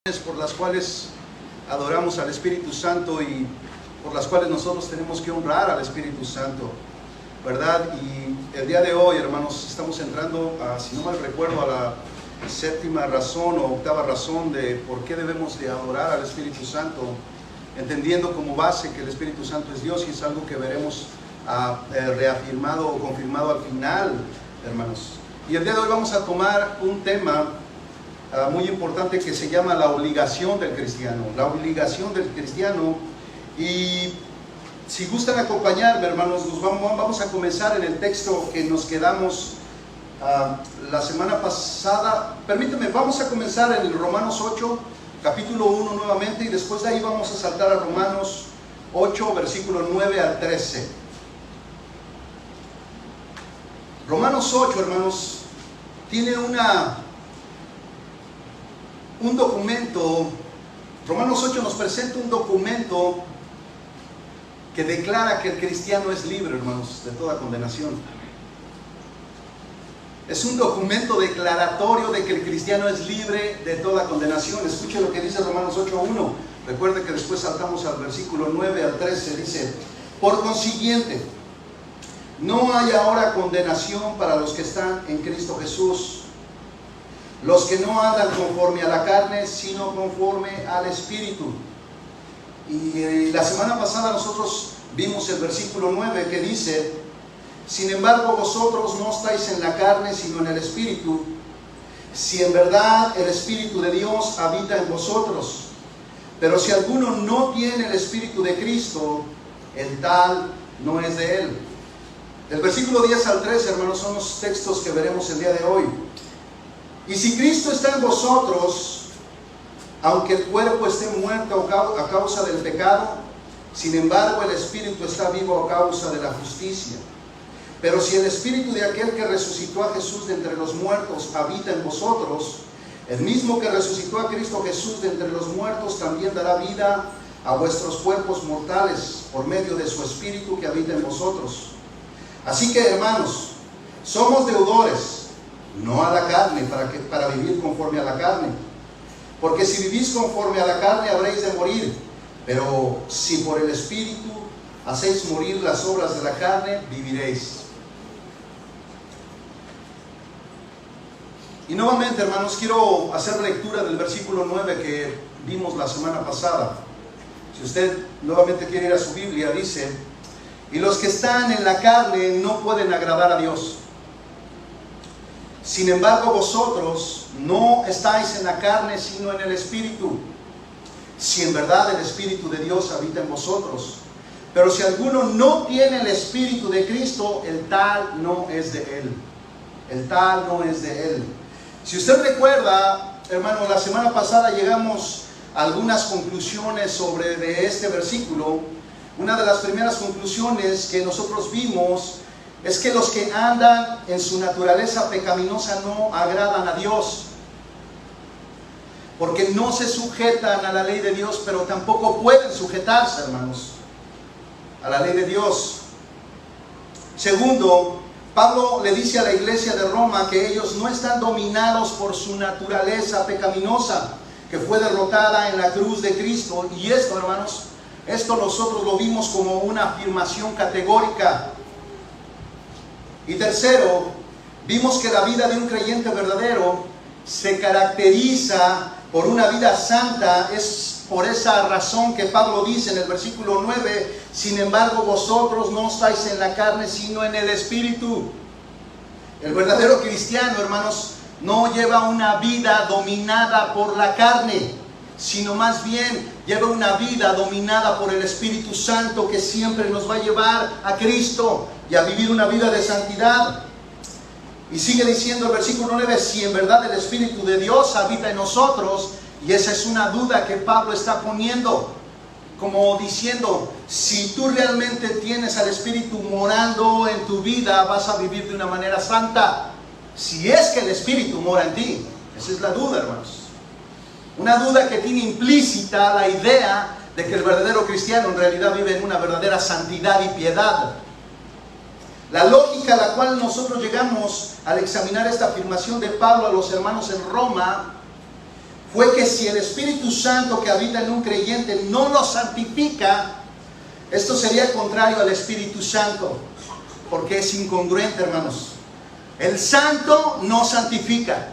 Por las cuales adoramos al Espíritu Santo y por las cuales nosotros tenemos que honrar al Espíritu Santo, ¿verdad? Y el día de hoy, hermanos, estamos entrando, si no mal recuerdo, a la séptima razón o octava razón de por qué debemos de adorar al Espíritu Santo, entendiendo como base que el Espíritu Santo es Dios, y es algo que veremos reafirmado o confirmado al final, hermanos. Y el día de hoy vamos a tomar un tema muy importante que se llama la obligación del cristiano. La obligación del cristiano. Y si gustan acompañarme, hermanos, vamos a comenzar en el texto que nos quedamos la semana pasada. Permítanme, vamos a comenzar en el Romanos 8, capítulo 1 nuevamente, y después de ahí vamos a saltar a Romanos 8, versículo 9 al 13. Romanos 8, hermanos, tiene un documento. Romanos 8 nos presenta un documento que declara que el cristiano es libre, hermanos, de toda condenación. Es un documento declaratorio de que el cristiano es libre de toda condenación. Escuche lo que dice Romanos 8:1. Recuerde que después saltamos al versículo 9 al 13. Dice: por consiguiente, no hay ahora condenación para los que están en Cristo Jesús, los que no andan conforme a la carne, sino conforme al Espíritu. Y la semana pasada nosotros vimos el versículo 9 que dice: sin embargo vosotros no estáis en la carne, sino en el Espíritu, si en verdad el Espíritu de Dios habita en vosotros. Pero si alguno no tiene el Espíritu de Cristo, el tal no es de él. Del versículo 10 al 13, hermanos, son los textos que veremos el día de hoy. Y si Cristo está en vosotros, aunque el cuerpo esté muerto a causa del pecado, sin embargo el Espíritu está vivo a causa de la justicia. Pero si el Espíritu de aquel que resucitó a Jesús de entre los muertos habita en vosotros, el mismo que resucitó a Cristo Jesús de entre los muertos también dará vida a vuestros cuerpos mortales por medio de su Espíritu que habita en vosotros. Así que, hermanos, somos deudores, no a la carne, para vivir conforme a la carne. Porque si vivís conforme a la carne, habréis de morir. Pero si por el Espíritu hacéis morir las obras de la carne, viviréis. Y nuevamente, hermanos, quiero hacer lectura del versículo 9 que vimos la semana pasada. Si usted nuevamente quiere ir a su Biblia, dice: y los que están en la carne no pueden agradar a Dios. Sin embargo, vosotros no estáis en la carne, sino en el Espíritu, si en verdad el Espíritu de Dios habita en vosotros. Pero si alguno no tiene el Espíritu de Cristo, el tal no es de él. El tal no es de él. Si usted recuerda, hermano, la semana pasada llegamos a algunas conclusiones de este versículo. Una de las primeras conclusiones que nosotros vimos es que los que andan en su naturaleza pecaminosa no agradan a Dios, porque no se sujetan a la ley de Dios, pero tampoco pueden sujetarse, hermanos, a la ley de Dios. Segundo, Pablo le dice a la iglesia de Roma que ellos no están dominados por su naturaleza pecaminosa, que fue derrotada en la cruz de Cristo. Y esto, hermanos, esto nosotros lo vimos como una afirmación categórica. Y tercero, vimos que la vida de un creyente verdadero se caracteriza por una vida santa. Es por esa razón que Pablo dice en el versículo 9: sin embargo vosotros no estáis en la carne, sino en el Espíritu. El verdadero cristiano, hermanos, no lleva una vida dominada por la carne, sino más bien lleva una vida dominada por el Espíritu Santo, que siempre nos va a llevar a Cristo y a vivir una vida de santidad. Y sigue diciendo el versículo 9: si en verdad el Espíritu de Dios habita en nosotros. Y esa es una duda que Pablo está poniendo, como diciendo: si tú realmente tienes al Espíritu morando en tu vida, vas a vivir de una manera santa. Si es que el Espíritu mora en ti. Esa es la duda, hermanos. Una duda que tiene implícita la idea de que el verdadero cristiano en realidad vive en una verdadera santidad y piedad. La lógica a la cual nosotros llegamos al examinar esta afirmación de Pablo a los hermanos en Roma fue que si el Espíritu Santo que habita en un creyente no lo santifica, esto sería contrario al Espíritu Santo, porque es incongruente, hermanos. El santo no santifica.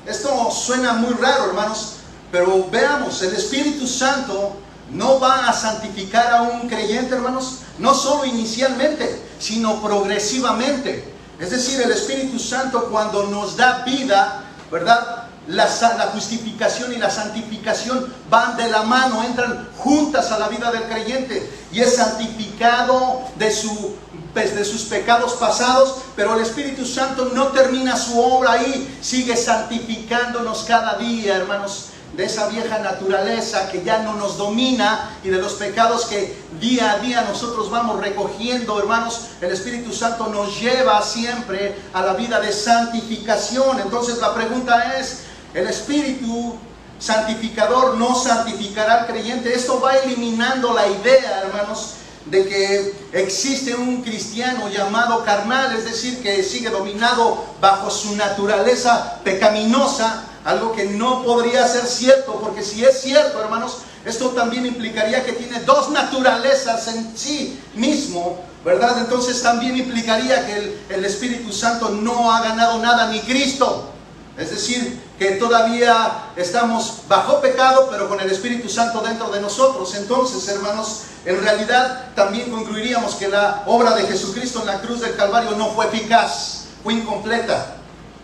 Esto suena muy raro, hermanos, pero veamos, el Espíritu Santo no va a santificar a un creyente, hermanos, no solo inicialmente, sino progresivamente. Es decir, el Espíritu Santo cuando nos da vida, ¿verdad? La justificación y la santificación van de la mano, entran juntas a la vida del creyente y es santificado de sus pecados pasados, pero el Espíritu Santo no termina su obra ahí, sigue santificándonos cada día, hermanos, de esa vieja naturaleza que ya no nos domina y de los pecados que día a día nosotros vamos recogiendo, hermanos. El Espíritu Santo nos lleva siempre a la vida de santificación. Entonces la pregunta es, ¿el Espíritu santificador no santificará al creyente? Esto va eliminando la idea, hermanos, de que existe un cristiano llamado carnal, es decir, que sigue dominado bajo su naturaleza pecaminosa, algo que no podría ser cierto, porque si es cierto, hermanos, esto también implicaría que tiene dos naturalezas en sí mismo, ¿verdad? Entonces también implicaría que el Espíritu Santo no ha ganado nada, ni Cristo. Es decir, que todavía estamos bajo pecado, pero con el Espíritu Santo dentro de nosotros. Entonces, hermanos, en realidad también concluiríamos que la obra de Jesucristo en la cruz del Calvario no fue eficaz, fue incompleta.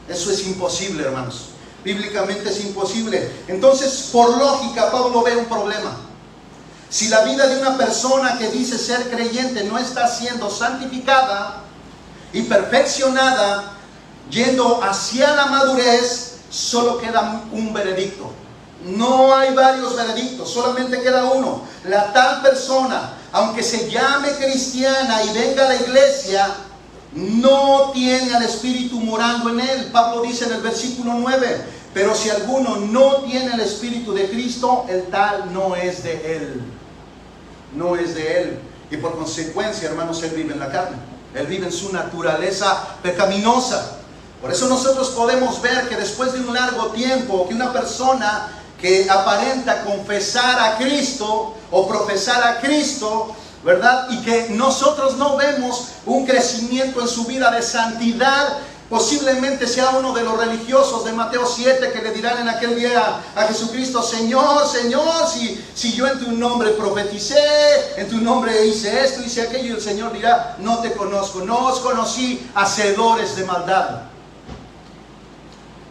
Eso es imposible, hermanos. Bíblicamente es imposible. Entonces, por lógica, Pablo ve un problema. Si la vida de una persona que dice ser creyente no está siendo santificada y perfeccionada, yendo hacia la madurez, solo queda un veredicto. No hay varios veredictos, solamente queda uno. La tal persona, aunque se llame cristiana y venga a la iglesia, no tiene al Espíritu morando en él. Pablo dice en el versículo 9, pero si alguno no tiene el Espíritu de Cristo, el tal no es de él. No es de él. Y por consecuencia, hermanos, él vive en la carne. Él vive en su naturaleza pecaminosa. Por eso nosotros podemos ver que después de un largo tiempo, que una persona que aparenta confesar a Cristo o profesar a Cristo, ¿verdad? Y que nosotros no vemos un crecimiento en su vida de santidad, posiblemente sea uno de los religiosos de Mateo 7 que le dirán en aquel día a Jesucristo: Señor, Señor, si yo en tu nombre profeticé, en tu nombre hice esto, hice aquello, y el Señor dirá: no te conozco, no os conocí, hacedores de maldad.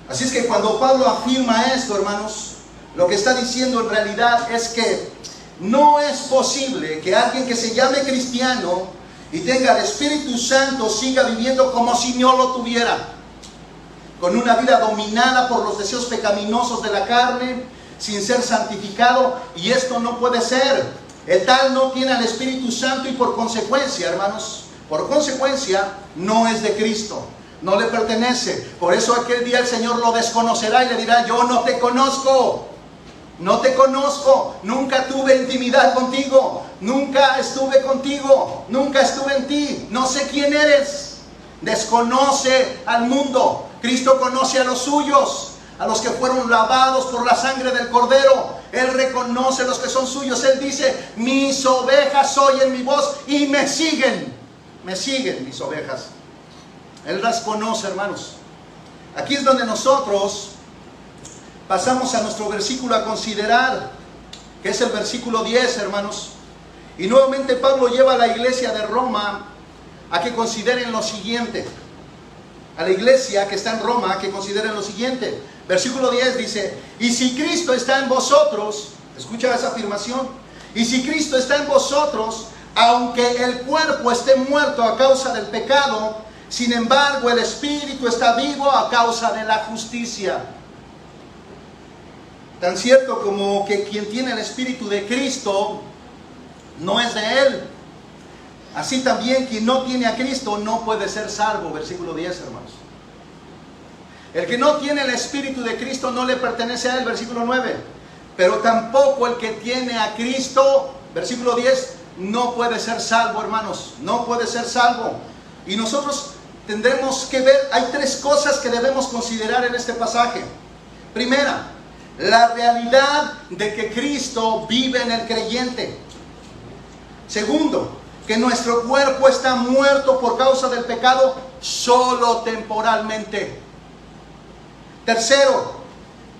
Así es que cuando Pablo afirma esto, hermanos, lo que está diciendo en realidad es que no es posible que alguien que se llame cristiano y tenga el Espíritu Santo siga viviendo como si no lo tuviera, con una vida dominada por los deseos pecaminosos de la carne, sin ser santificado. Y esto no puede ser. El tal no tiene al Espíritu Santo y por consecuencia, hermanos, por consecuencia no es de Cristo, no le pertenece. Por eso aquel día el Señor lo desconocerá y le dirá: yo no te conozco. No te conozco, nunca tuve intimidad contigo, nunca estuve contigo, nunca estuve en ti, no sé quién eres. Desconoce al mundo. Cristo conoce a los suyos, a los que fueron lavados por la sangre del Cordero. Él reconoce a los que son suyos. Él dice: mis ovejas oyen mi voz y me siguen mis ovejas. Él las conoce, hermanos. Aquí es donde nosotros pasamos a nuestro versículo a considerar, que es el versículo 10, hermanos. Y nuevamente Pablo lleva a la iglesia de Roma a que consideren lo siguiente. A la iglesia que está en Roma, a que consideren lo siguiente. Versículo 10 dice: y si Cristo está en vosotros, escucha esa afirmación, y si Cristo está en vosotros, aunque el cuerpo esté muerto a causa del pecado, sin embargo el espíritu está vivo a causa de la justicia. Tan cierto como que quien tiene el Espíritu de Cristo no es de Él, así también quien no tiene a Cristo no puede ser salvo. Versículo 10, hermanos. El que no tiene el Espíritu de Cristo no le pertenece a Él. Versículo 9. Pero tampoco el que tiene a Cristo, versículo 10, no puede ser salvo, hermanos. No puede ser salvo. Y nosotros tendremos que ver, hay tres cosas que debemos considerar en este pasaje. Primera, la realidad de que Cristo vive en el creyente. Segundo, que nuestro cuerpo está muerto por causa del pecado solo temporalmente. Tercero,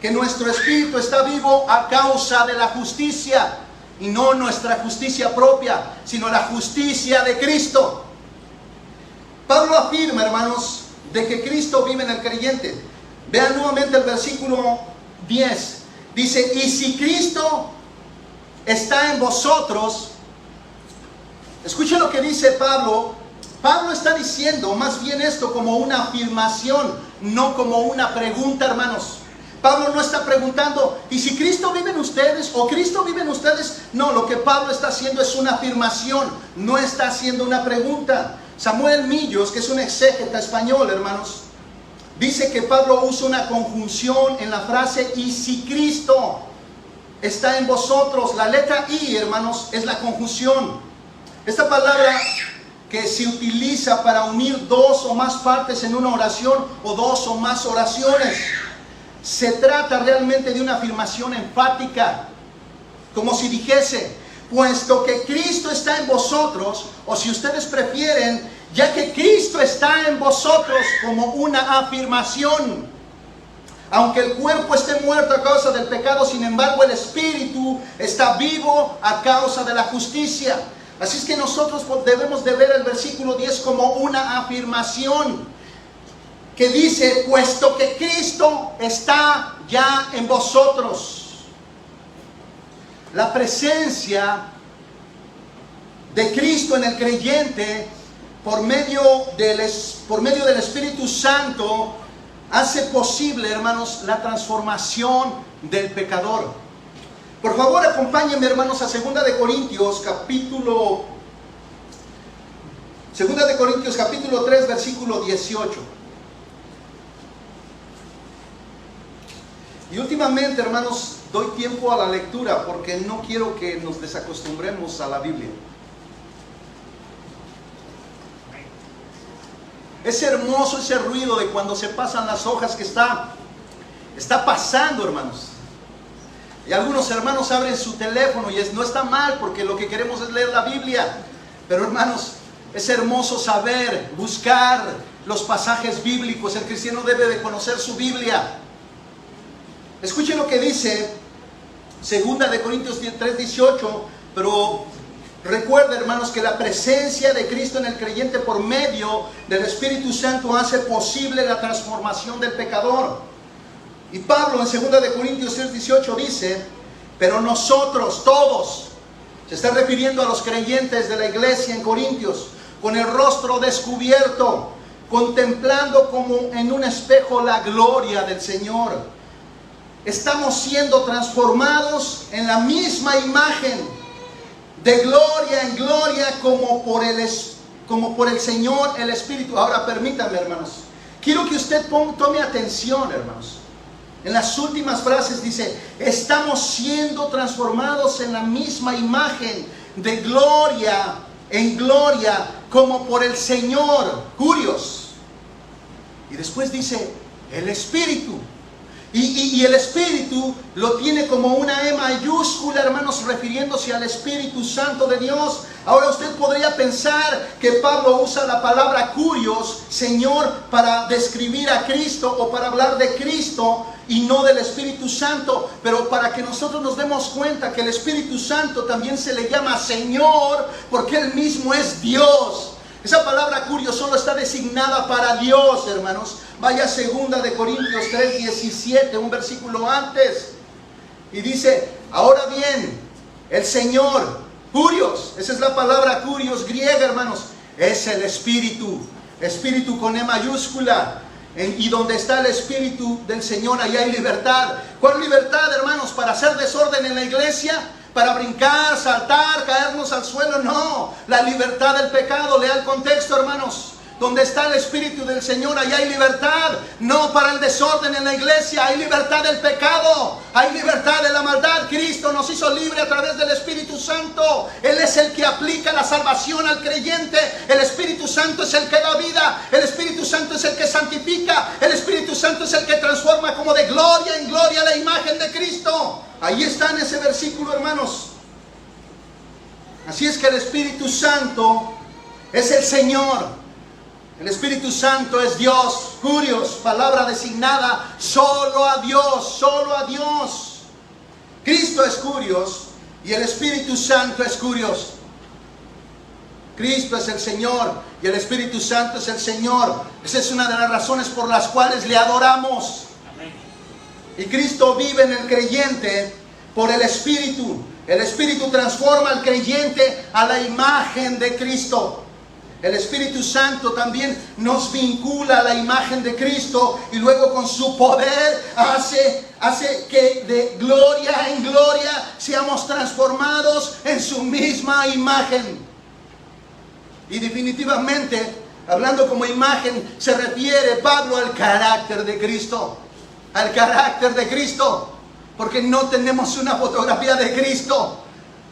que nuestro espíritu está vivo a causa de la justicia, y no nuestra justicia propia, sino la justicia de Cristo. Pablo afirma, hermanos, de que Cristo vive en el creyente. Vean nuevamente el versículo 10. Dice, y si Cristo está en vosotros, escuchen lo que dice Pablo. Pablo está diciendo más bien esto como una afirmación, no como una pregunta, hermanos. Pablo no está preguntando, ¿y si Cristo vive en ustedes? ¿O Cristo vive en ustedes? No, lo que Pablo está haciendo es una afirmación, no está haciendo una pregunta. Samuel Millos, que es un exégeta español, hermanos, dice que Pablo usa una conjunción en la frase, y si Cristo está en vosotros. La letra I, hermanos, es la conjunción. Esta palabra que se utiliza para unir dos o más partes en una oración o dos o más oraciones. Se trata realmente de una afirmación enfática, como si dijese, puesto que Cristo está en vosotros, o si ustedes prefieren, ya que Cristo está en vosotros, como una afirmación. Aunque el cuerpo esté muerto a causa del pecado, sin embargo el espíritu está vivo a causa de la justicia. Así es que nosotros debemos de ver el versículo 10 como una afirmación que dice, puesto que Cristo está ya en vosotros. La presencia de Cristo en el creyente por medio del Espíritu Santo hace posible, hermanos, la transformación del pecador. Por favor, acompáñenme, hermanos, a 2 Corintios capítulo 3, versículo 18. Y últimamente, hermanos, doy tiempo a la lectura porque no quiero que nos desacostumbremos a la Biblia. Es hermoso ese ruido de cuando se pasan las hojas que está pasando, hermanos. Y algunos hermanos abren su teléfono y no está mal porque lo que queremos es leer la Biblia. Pero, hermanos, es hermoso saber, buscar los pasajes bíblicos. El cristiano debe de conocer su Biblia. Escuchen lo que dice 2 Corintios 3:18, pero recuerda, hermanos, que la presencia de Cristo en el creyente por medio del Espíritu Santo hace posible la transformación del pecador. Y Pablo en 2 Corintios 3:18 dice, pero nosotros todos, se está refiriendo a los creyentes de la iglesia en Corintios, con el rostro descubierto, contemplando como en un espejo la gloria del Señor, estamos siendo transformados en la misma imagen, de gloria en gloria, como por el Señor, el Espíritu. Ahora permítanme, hermanos, quiero que usted tome atención, hermanos. En las últimas frases dice, estamos siendo transformados en la misma imagen, de gloria en gloria, como por el Señor. Curios. Y después dice, el Espíritu. Y el Espíritu lo tiene como una E mayúscula, hermanos, refiriéndose al Espíritu Santo de Dios. Ahora usted podría pensar que Pablo usa la palabra curios, Señor, para describir a Cristo o para hablar de Cristo y no del Espíritu Santo. Pero para que nosotros nos demos cuenta que el Espíritu Santo también se le llama Señor, porque Él mismo es Dios. Esa palabra curios solo está designada para Dios, hermanos. Vaya a 2 Corintios 3:17, un versículo antes. Y dice, ahora bien, el Señor, curios, esa es la palabra curios griega, hermanos, es el Espíritu. Espíritu con E mayúscula. Y donde está el Espíritu del Señor, ahí hay libertad. ¿Cuál libertad, hermanos? ¿Para hacer desorden en la iglesia? ¿Para brincar, saltar, caernos al suelo? No, la libertad del pecado. Lea el contexto, hermanos. Donde está el Espíritu del Señor, allá hay libertad. No para el desorden en la iglesia, hay libertad del pecado, hay libertad de la maldad. Cristo Cristo nos hizo libre a través del Espíritu Santo. Él es el que aplica la salvación al creyente. El Espíritu Santo es el que da vida. El Espíritu Santo es el que santifica. El Espíritu Santo es el que transforma como de gloria en gloria la imagen de Cristo. Ahí está en ese versículo, hermanos. Así es que el Espíritu Santo es el Señor. El Espíritu Santo es Dios. Curios, palabra designada solo a Dios, solo a Dios. Cristo es curios y el Espíritu Santo es curios. Cristo es el Señor y el Espíritu Santo es el Señor. Esa es una de las razones por las cuales le adoramos. Y Cristo vive en el creyente por el Espíritu. El Espíritu transforma al creyente a la imagen de Cristo. El Espíritu Santo también nos vincula a la imagen de Cristo y luego con su poder hace que de gloria en gloria seamos transformados en su misma imagen. Y definitivamente, hablando como imagen, se refiere Pablo al carácter de Cristo. Al carácter de Cristo. Porque no tenemos una fotografía de Cristo,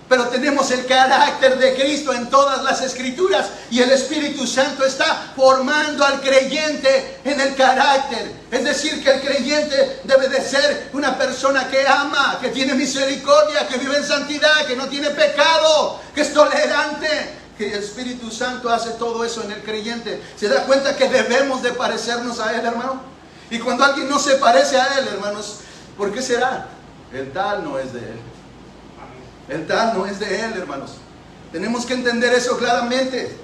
pero tenemos el carácter de Cristo en todas las Escrituras. Y el Espíritu Santo está formando al creyente en el carácter. Es decir, que el creyente debe de ser una persona que ama, que tiene misericordia, que vive en santidad, que no tiene pecado, que es tolerante. Que el Espíritu Santo hace todo eso en el creyente. ¿Se da cuenta que debemos de parecernos a Él, hermano? Y cuando alguien no se parece a Él, hermanos, ¿por qué será? El tal no es de Él. El tal no es de Él, hermanos. Tenemos que entender eso claramente.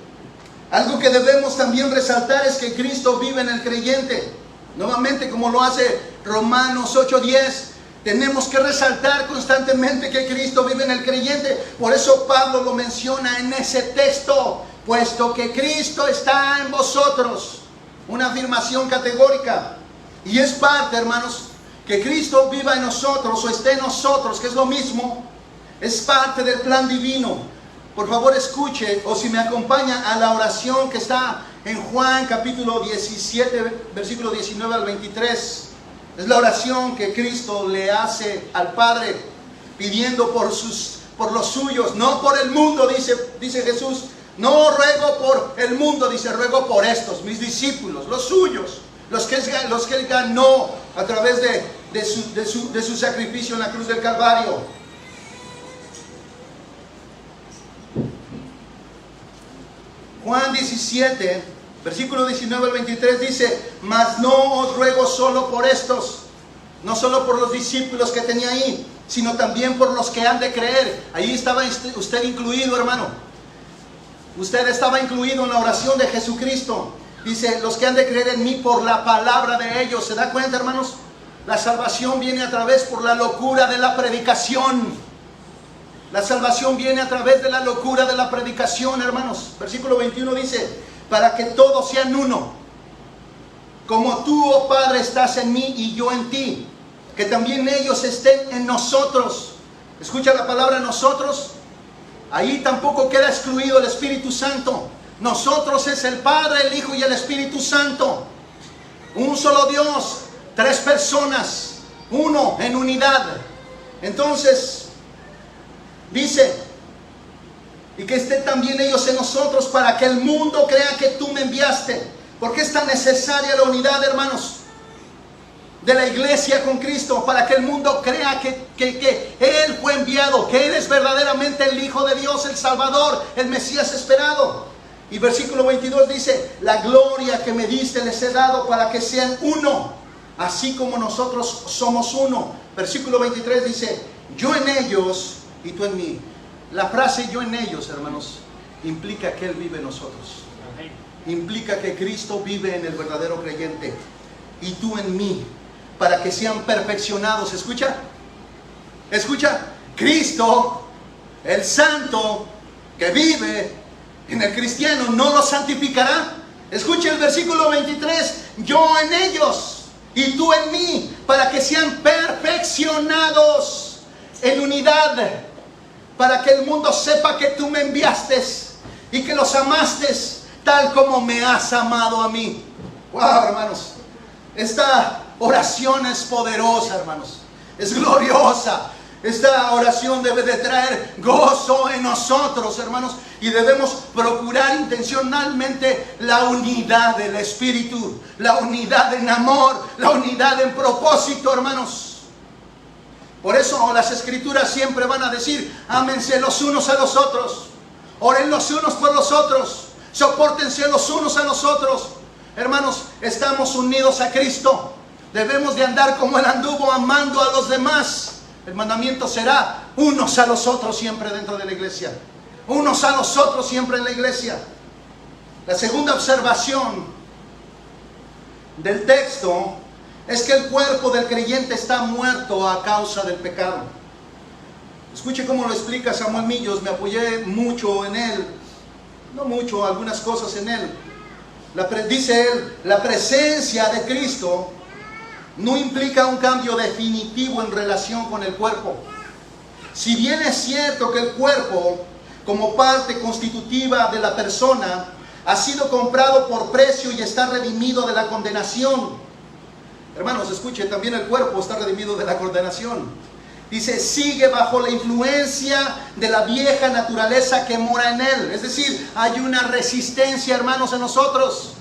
Algo que debemos también resaltar es que Cristo vive en el creyente. Nuevamente, como lo hace Romanos 8:10, tenemos que resaltar constantemente que Cristo vive en el creyente. Por eso Pablo lo menciona en ese texto. Puesto que Cristo está en vosotros. Una afirmación categórica. Y es parte, hermanos, que Cristo viva en nosotros o esté en nosotros, que es lo mismo. Es parte del plan divino. Por favor, escuche, o si me acompaña a la oración que está en Juan capítulo 17, versículo 19 al 23. Es la oración que Cristo le hace al Padre, pidiendo por los suyos, no por el mundo, dice Jesús. No ruego por el mundo, dice, ruego por estos, mis discípulos, los suyos, los que Él ganó a través de su sacrificio en la cruz del Calvario. Juan 17, versículo 19 al 23 dice: mas no os ruego solo por estos, no solo por los discípulos que tenía ahí, sino también por los que han de creer. Ahí estaba usted incluido, hermano. Usted estaba incluido en la oración de Jesucristo. Dice, los que han de creer en mí por la palabra de ellos. ¿Se da cuenta, hermanos? La salvación viene a través por la locura de la predicación. La salvación viene a través de la locura de la predicación, hermanos. Versículo 21 dice, para que todos sean uno, como tú, oh Padre, estás en mí y yo en ti, que también ellos estén en nosotros. Escucha la palabra nosotros. Ahí tampoco queda excluido el Espíritu Santo. Nosotros es el Padre, el Hijo y el Espíritu Santo. Un solo Dios, tres personas, uno en unidad. Entonces dice, y que estén también ellos en nosotros, para que el mundo crea que tú me enviaste. ¿Por qué es tan necesaria la unidad, hermanos, de la iglesia con Cristo? Para que el mundo crea que Él fue enviado, que Él es verdaderamente el Hijo de Dios, el Salvador, el Mesías esperado. Y versículo 22 dice, la gloria que me diste les he dado para que sean uno, así como nosotros somos uno. Versículo 23 dice, yo en ellos y tú en mí. La frase yo en ellos, hermanos, implica que Él vive en nosotros. Implica que Cristo vive en el verdadero creyente. Y tú en mí, para que sean perfeccionados. ¿Escucha? Escucha. Cristo, el santo que vive en el cristiano, ¿no lo santificará? Escucha el versículo 23. Yo en ellos y tú en mí, para que sean perfeccionados en unidad, para que el mundo sepa que tú me enviaste y que los amaste tal como me has amado a mí. Wow, hermanos, esta oración es poderosa, hermanos, es gloriosa. Esta oración debe de traer gozo en nosotros, hermanos, y debemos procurar intencionalmente la unidad del Espíritu, la unidad en amor, la unidad en propósito, hermanos. Por eso las Escrituras siempre van a decir: ámense los unos a los otros, oren los unos por los otros, sopórtense los unos a los otros. Hermanos, estamos unidos a Cristo, debemos de andar como Él anduvo, amando a los demás. El mandamiento será unos a los otros siempre dentro de la iglesia. Unos a los otros siempre en la iglesia. La segunda observación del texto es que el cuerpo del creyente está muerto a causa del pecado. Escuche cómo lo explica Samuel Millos, me apoyé mucho en él. No mucho, algunas cosas en él. Dice él, la presencia de Cristo no implica un cambio definitivo en relación con el cuerpo. Si bien es cierto que el cuerpo, como parte constitutiva de la persona, ha sido comprado por precio y está redimido de la condenación. Hermanos, escuchen, también el cuerpo está redimido de la condenación. Dice, sigue bajo la influencia de la vieja naturaleza que mora en él. Es decir, hay una resistencia, hermanos, en nosotros.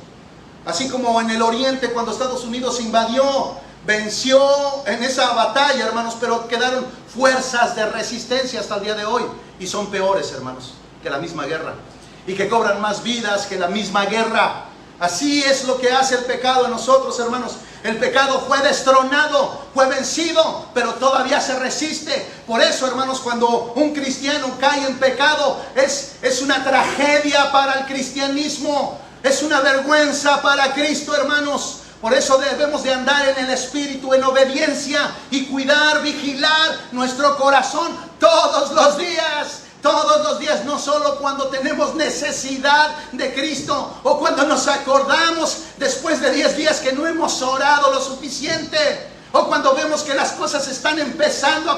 Así como en el oriente, cuando Estados Unidos invadió, venció en esa batalla, hermanos, pero quedaron fuerzas de resistencia hasta el día de hoy. Y son peores, hermanos, que la misma guerra. Y que cobran más vidas que la misma guerra. Así es lo que hace el pecado en nosotros, hermanos. El pecado fue destronado, fue vencido, pero todavía se resiste. Por eso, hermanos, cuando un cristiano cae en pecado, es una tragedia para el cristianismo. Es una vergüenza para Cristo, hermanos. Por eso debemos de andar en el Espíritu, en obediencia, y cuidar, vigilar nuestro corazón todos los días. Todos los días, no solo cuando tenemos necesidad de Cristo o cuando nos acordamos después de 10 días que no hemos orado lo suficiente, o cuando vemos que las cosas están empezando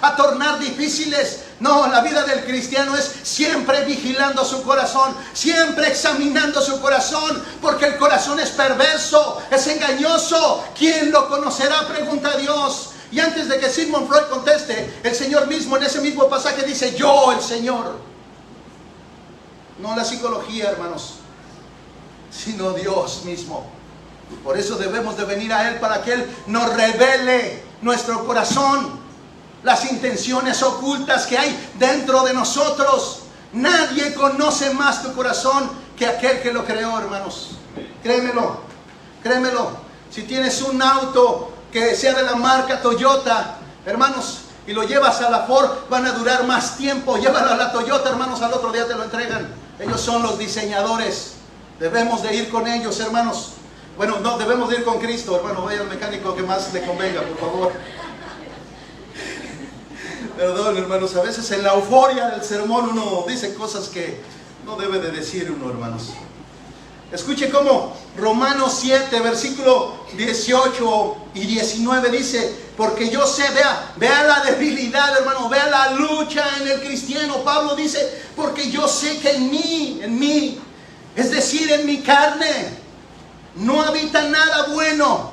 a tornar difíciles. No, la vida del cristiano es siempre vigilando su corazón, siempre examinando su corazón, porque el corazón es perverso, es engañoso. ¿Quién lo conocerá?, pregunta Dios. Y antes de que Sigmund Freud conteste, el Señor mismo en ese mismo pasaje dice, yo, el Señor. No la psicología, hermanos, sino Dios mismo. Por eso debemos de venir a Él, para que Él nos revele nuestro corazón, las intenciones ocultas que hay dentro de nosotros. Nadie conoce más tu corazón que aquel que lo creó, hermanos. Créemelo, créemelo. Si tienes un auto que sea de la marca Toyota, hermanos, y lo llevas a la Ford, van a durar más tiempo. Llévalo a la Toyota, hermanos, al otro día te lo entregan. Ellos son los diseñadores. Debemos de ir con ellos, hermanos. Bueno, no, debemos de ir con Cristo, hermano. Vaya al mecánico que más le convenga, por favor. Perdón, hermanos, a veces en la euforia del sermón uno dice cosas que no debe de decir uno, hermanos. Escuche cómo Romanos 7, versículo 18 y 19 dice, porque yo sé, vea la debilidad, hermano, vea la lucha en el cristiano. Pablo dice, porque yo sé que en mí, es decir, en mi carne, no habita nada bueno,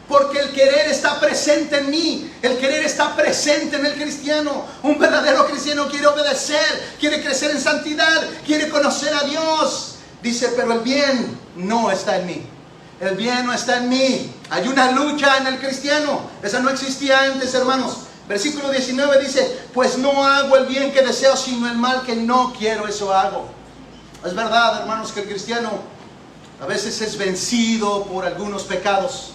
porque el querer está presente en mí, el querer está presente en el cristiano. Un verdadero cristiano quiere obedecer, quiere crecer en santidad, quiere conocer a Dios. Dice, pero el bien no está en mí. El bien no está en mí. Hay una lucha en el cristiano. Esa no existía antes, hermanos. Versículo 19 dice, pues no hago el bien que deseo, sino el mal que no quiero, eso hago. Es verdad, hermanos, que el cristiano a veces es vencido por algunos pecados,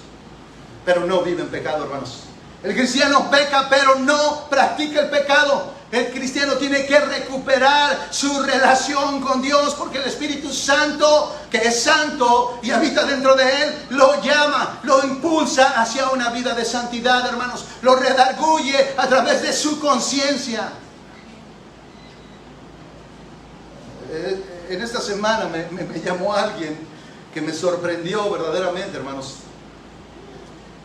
pero no vive en pecado, hermanos. El cristiano peca, pero no practica el pecado. El cristiano tiene que recuperar su relación con Dios, porque el Espíritu Santo, que es santo y habita dentro de él, lo llama, lo impulsa hacia una vida de santidad, hermanos. Lo redarguye a través de su conciencia. En esta semana me llamó alguien que me sorprendió verdaderamente, hermanos.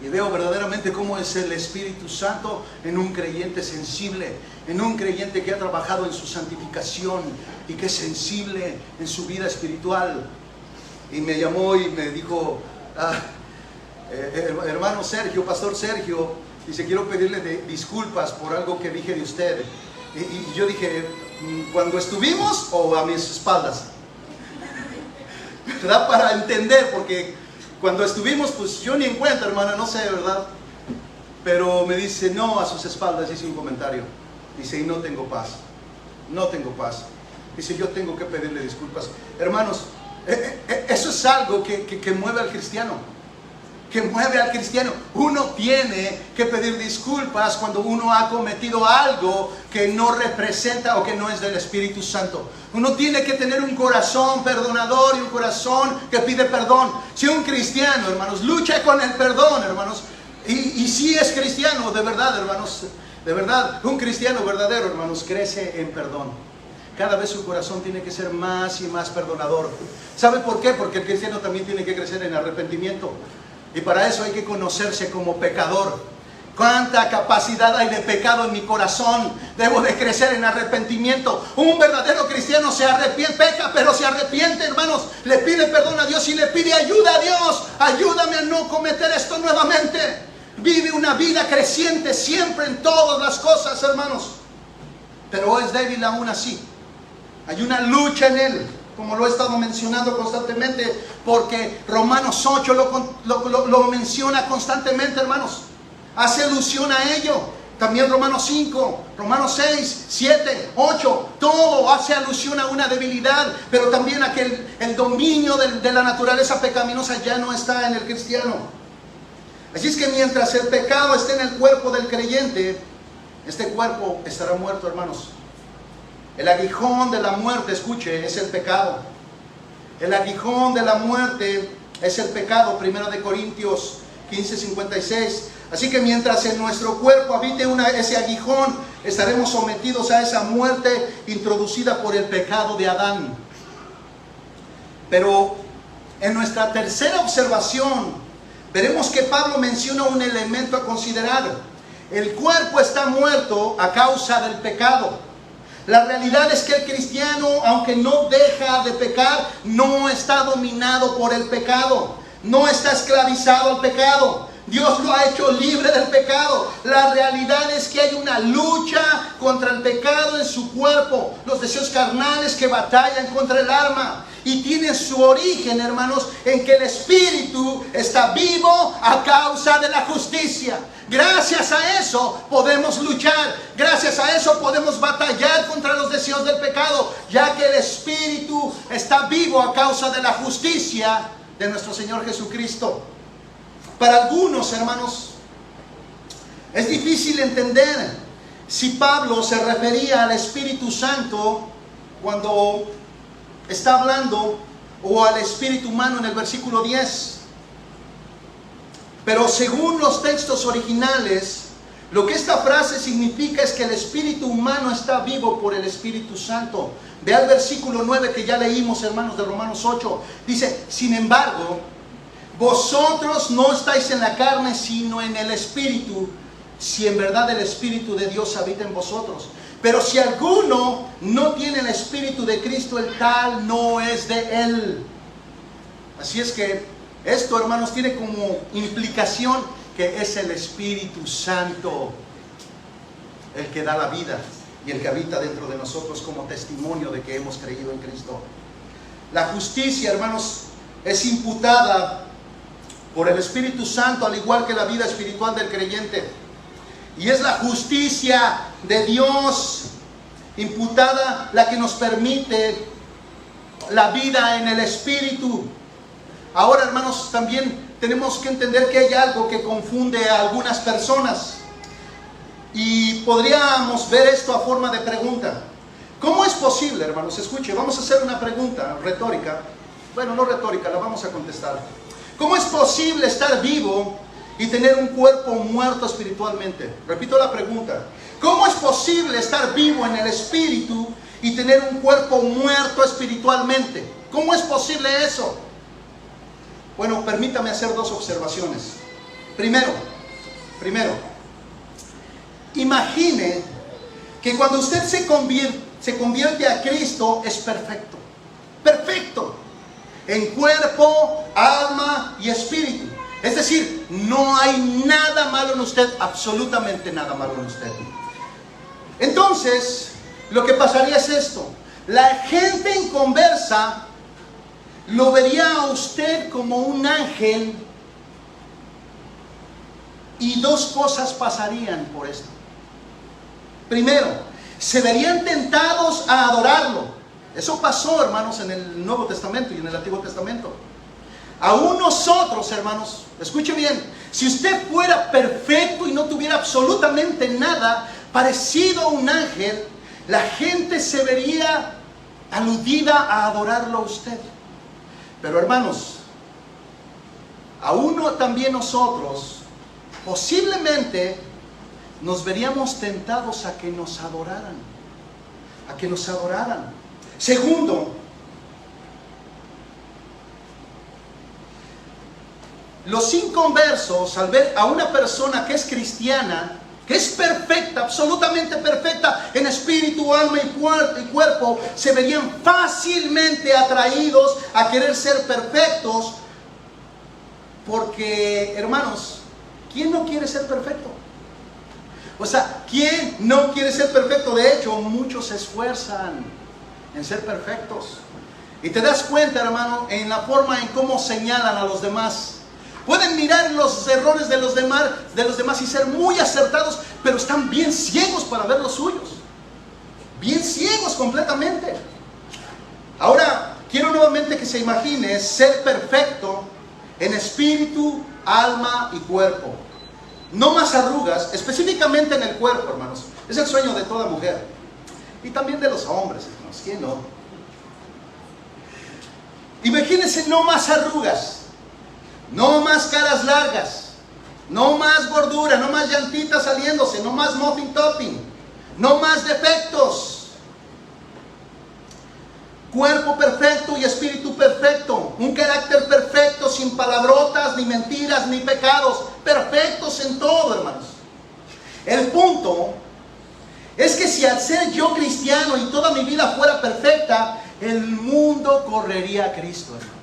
Y veo verdaderamente cómo es el Espíritu Santo en un creyente sensible, en un creyente que ha trabajado en su santificación y que es sensible en su vida espiritual. Y me llamó y me dijo, hermano Sergio, pastor Sergio, Dice, quiero pedirle disculpas por algo que dije de usted. Y yo dije, ¿cuando estuvimos o a mis espaldas? ¿Verdad? Para entender, porque cuando estuvimos, pues yo ni en cuenta, hermana, no sé, ¿verdad? Pero me dice, no, a sus espaldas, hice un comentario. Dice, y no tengo paz. No tengo paz. Dice, yo tengo que pedirle disculpas. Hermanos, eso es algo que mueve al cristiano. Que mueve al cristiano. Uno tiene que pedir disculpas cuando uno ha cometido algo que no representa o que no es del Espíritu Santo. Uno tiene que tener un corazón perdonador y un corazón que pide perdón. Si un cristiano, hermanos, lucha con el perdón, hermanos, y si es cristiano, de verdad, hermanos, de verdad, un cristiano verdadero, hermanos, crece en perdón. Cada vez su corazón tiene que ser más y más perdonador. ¿Sabe por qué? Porque el cristiano también tiene que crecer en arrepentimiento. Y para eso hay que conocerse como pecador. ¿Cuánta capacidad hay de pecado en mi corazón? Debo de crecer en arrepentimiento. Un verdadero cristiano se arrepiente, peca, pero se arrepiente, hermanos. Le pide perdón a Dios y le pide ayuda a Dios. Ayúdame a no cometer esto nuevamente. Vive una vida creciente siempre en todas las cosas, hermanos. Pero es débil aún así. Hay una lucha en él, como lo he estado mencionando constantemente, porque Romanos 8 lo menciona constantemente, hermanos. Hace alusión a ello. También Romanos 5, Romanos 6, 7, 8, todo hace alusión a una debilidad, pero también a que el dominio de la naturaleza pecaminosa ya no está en el cristiano. Así es que mientras el pecado esté en el cuerpo del creyente, este cuerpo estará muerto, hermanos. El aguijón de la muerte, escuche, es el pecado. El aguijón de la muerte es el pecado. 1 Corintios 15:56. Así que mientras en nuestro cuerpo habite ese aguijón, estaremos sometidos a esa muerte introducida por el pecado de Adán. Pero en nuestra tercera observación, veremos que Pablo menciona un elemento a considerar. El cuerpo está muerto a causa del pecado. La realidad es que el cristiano, aunque no deja de pecar, no está dominado por el pecado. No está esclavizado al pecado. Dios lo ha hecho libre del pecado. La realidad es que hay una lucha contra el pecado en su cuerpo. Los deseos carnales que batallan contra el alma. Y tiene su origen, hermanos, en que el espíritu está vivo a causa de la justicia. Gracias a eso podemos luchar. Gracias a eso podemos batallar contra los deseos del pecado, ya que el espíritu está vivo a causa de la justicia de nuestro Señor Jesucristo. Para algunos, hermanos, es difícil entender si Pablo se refería al Espíritu Santo cuando está hablando, o al espíritu humano en el versículo 10. Pero según los textos originales, lo que esta frase significa es que el espíritu humano está vivo por el Espíritu Santo. Ve al versículo 9 que ya leímos, hermanos, de Romanos 8. Dice, sin embargo, vosotros no estáis en la carne, sino en el Espíritu, si en verdad el Espíritu de Dios habita en vosotros. Pero si alguno no tiene el Espíritu de Cristo, el tal no es de Él. Así es que esto, hermanos, tiene como implicación que es el Espíritu Santo el que da la vida y el que habita dentro de nosotros como testimonio de que hemos creído en Cristo. La justicia, hermanos, es imputada por el Espíritu Santo, al igual que la vida espiritual del creyente. Y es la justicia de Dios imputada la que nos permite la vida en el Espíritu. Ahora, hermanos, también tenemos que entender que hay algo que confunde a algunas personas. Y podríamos ver esto a forma de pregunta. ¿Cómo es posible, hermanos? Escuche, vamos a hacer una pregunta retórica. Bueno, no retórica, la vamos a contestar. ¿Cómo es posible estar vivo y tener un cuerpo muerto espiritualmente? Repito la pregunta. ¿Cómo es posible estar vivo en el espíritu y tener un cuerpo muerto espiritualmente? ¿Cómo es posible eso? Bueno, permítame hacer dos observaciones. Primero, imagine que cuando usted se convierte a Cristo es perfecto. Perfecto. En cuerpo, alma y espíritu. Es decir, no hay nada malo en usted, absolutamente nada malo en usted. Entonces, lo que pasaría es esto. La gente inconversa lo vería a usted como un ángel y dos cosas pasarían por esto. Primero, se verían tentados a adorarlo. Eso pasó, hermanos, en el Nuevo Testamento y en el Antiguo Testamento. Aún nosotros, hermanos, escuche bien, si usted fuera perfecto y no tuviera absolutamente nada parecido a un ángel, la gente se vería aludida a adorarlo a usted. Pero hermanos, aún también nosotros posiblemente nos veríamos tentados a que nos adoraran, a que nos adoraran. Segundo, los inconversos, al ver a una persona que es cristiana, que es perfecta, absolutamente perfecta en espíritu, alma y cuerpo, se verían fácilmente atraídos a querer ser perfectos. Porque, hermanos, ¿quién no quiere ser perfecto? O sea, ¿quién no quiere ser perfecto? De hecho, muchos se esfuerzan en ser perfectos. Y te das cuenta, hermano, en la forma en cómo señalan a los demás. Pueden mirar los errores de los demás y ser muy acertados, pero están bien ciegos para ver los suyos. Bien ciegos completamente. Ahora, quiero nuevamente que se imagine ser perfecto en espíritu, alma y cuerpo. No más arrugas, específicamente en el cuerpo, hermanos. Es el sueño de toda mujer. Y también de los hombres, hermanos. ¿Quién no? Imagínense no más arrugas. No más caras largas, no más gordura, no más llantitas saliéndose, no más muffin topping, no más defectos. Cuerpo perfecto y espíritu perfecto, un carácter perfecto, sin palabrotas, ni mentiras, ni pecados, perfectos en todo, hermanos. El punto es que si al ser yo cristiano y toda mi vida fuera perfecta, el mundo correría a Cristo, hermanos.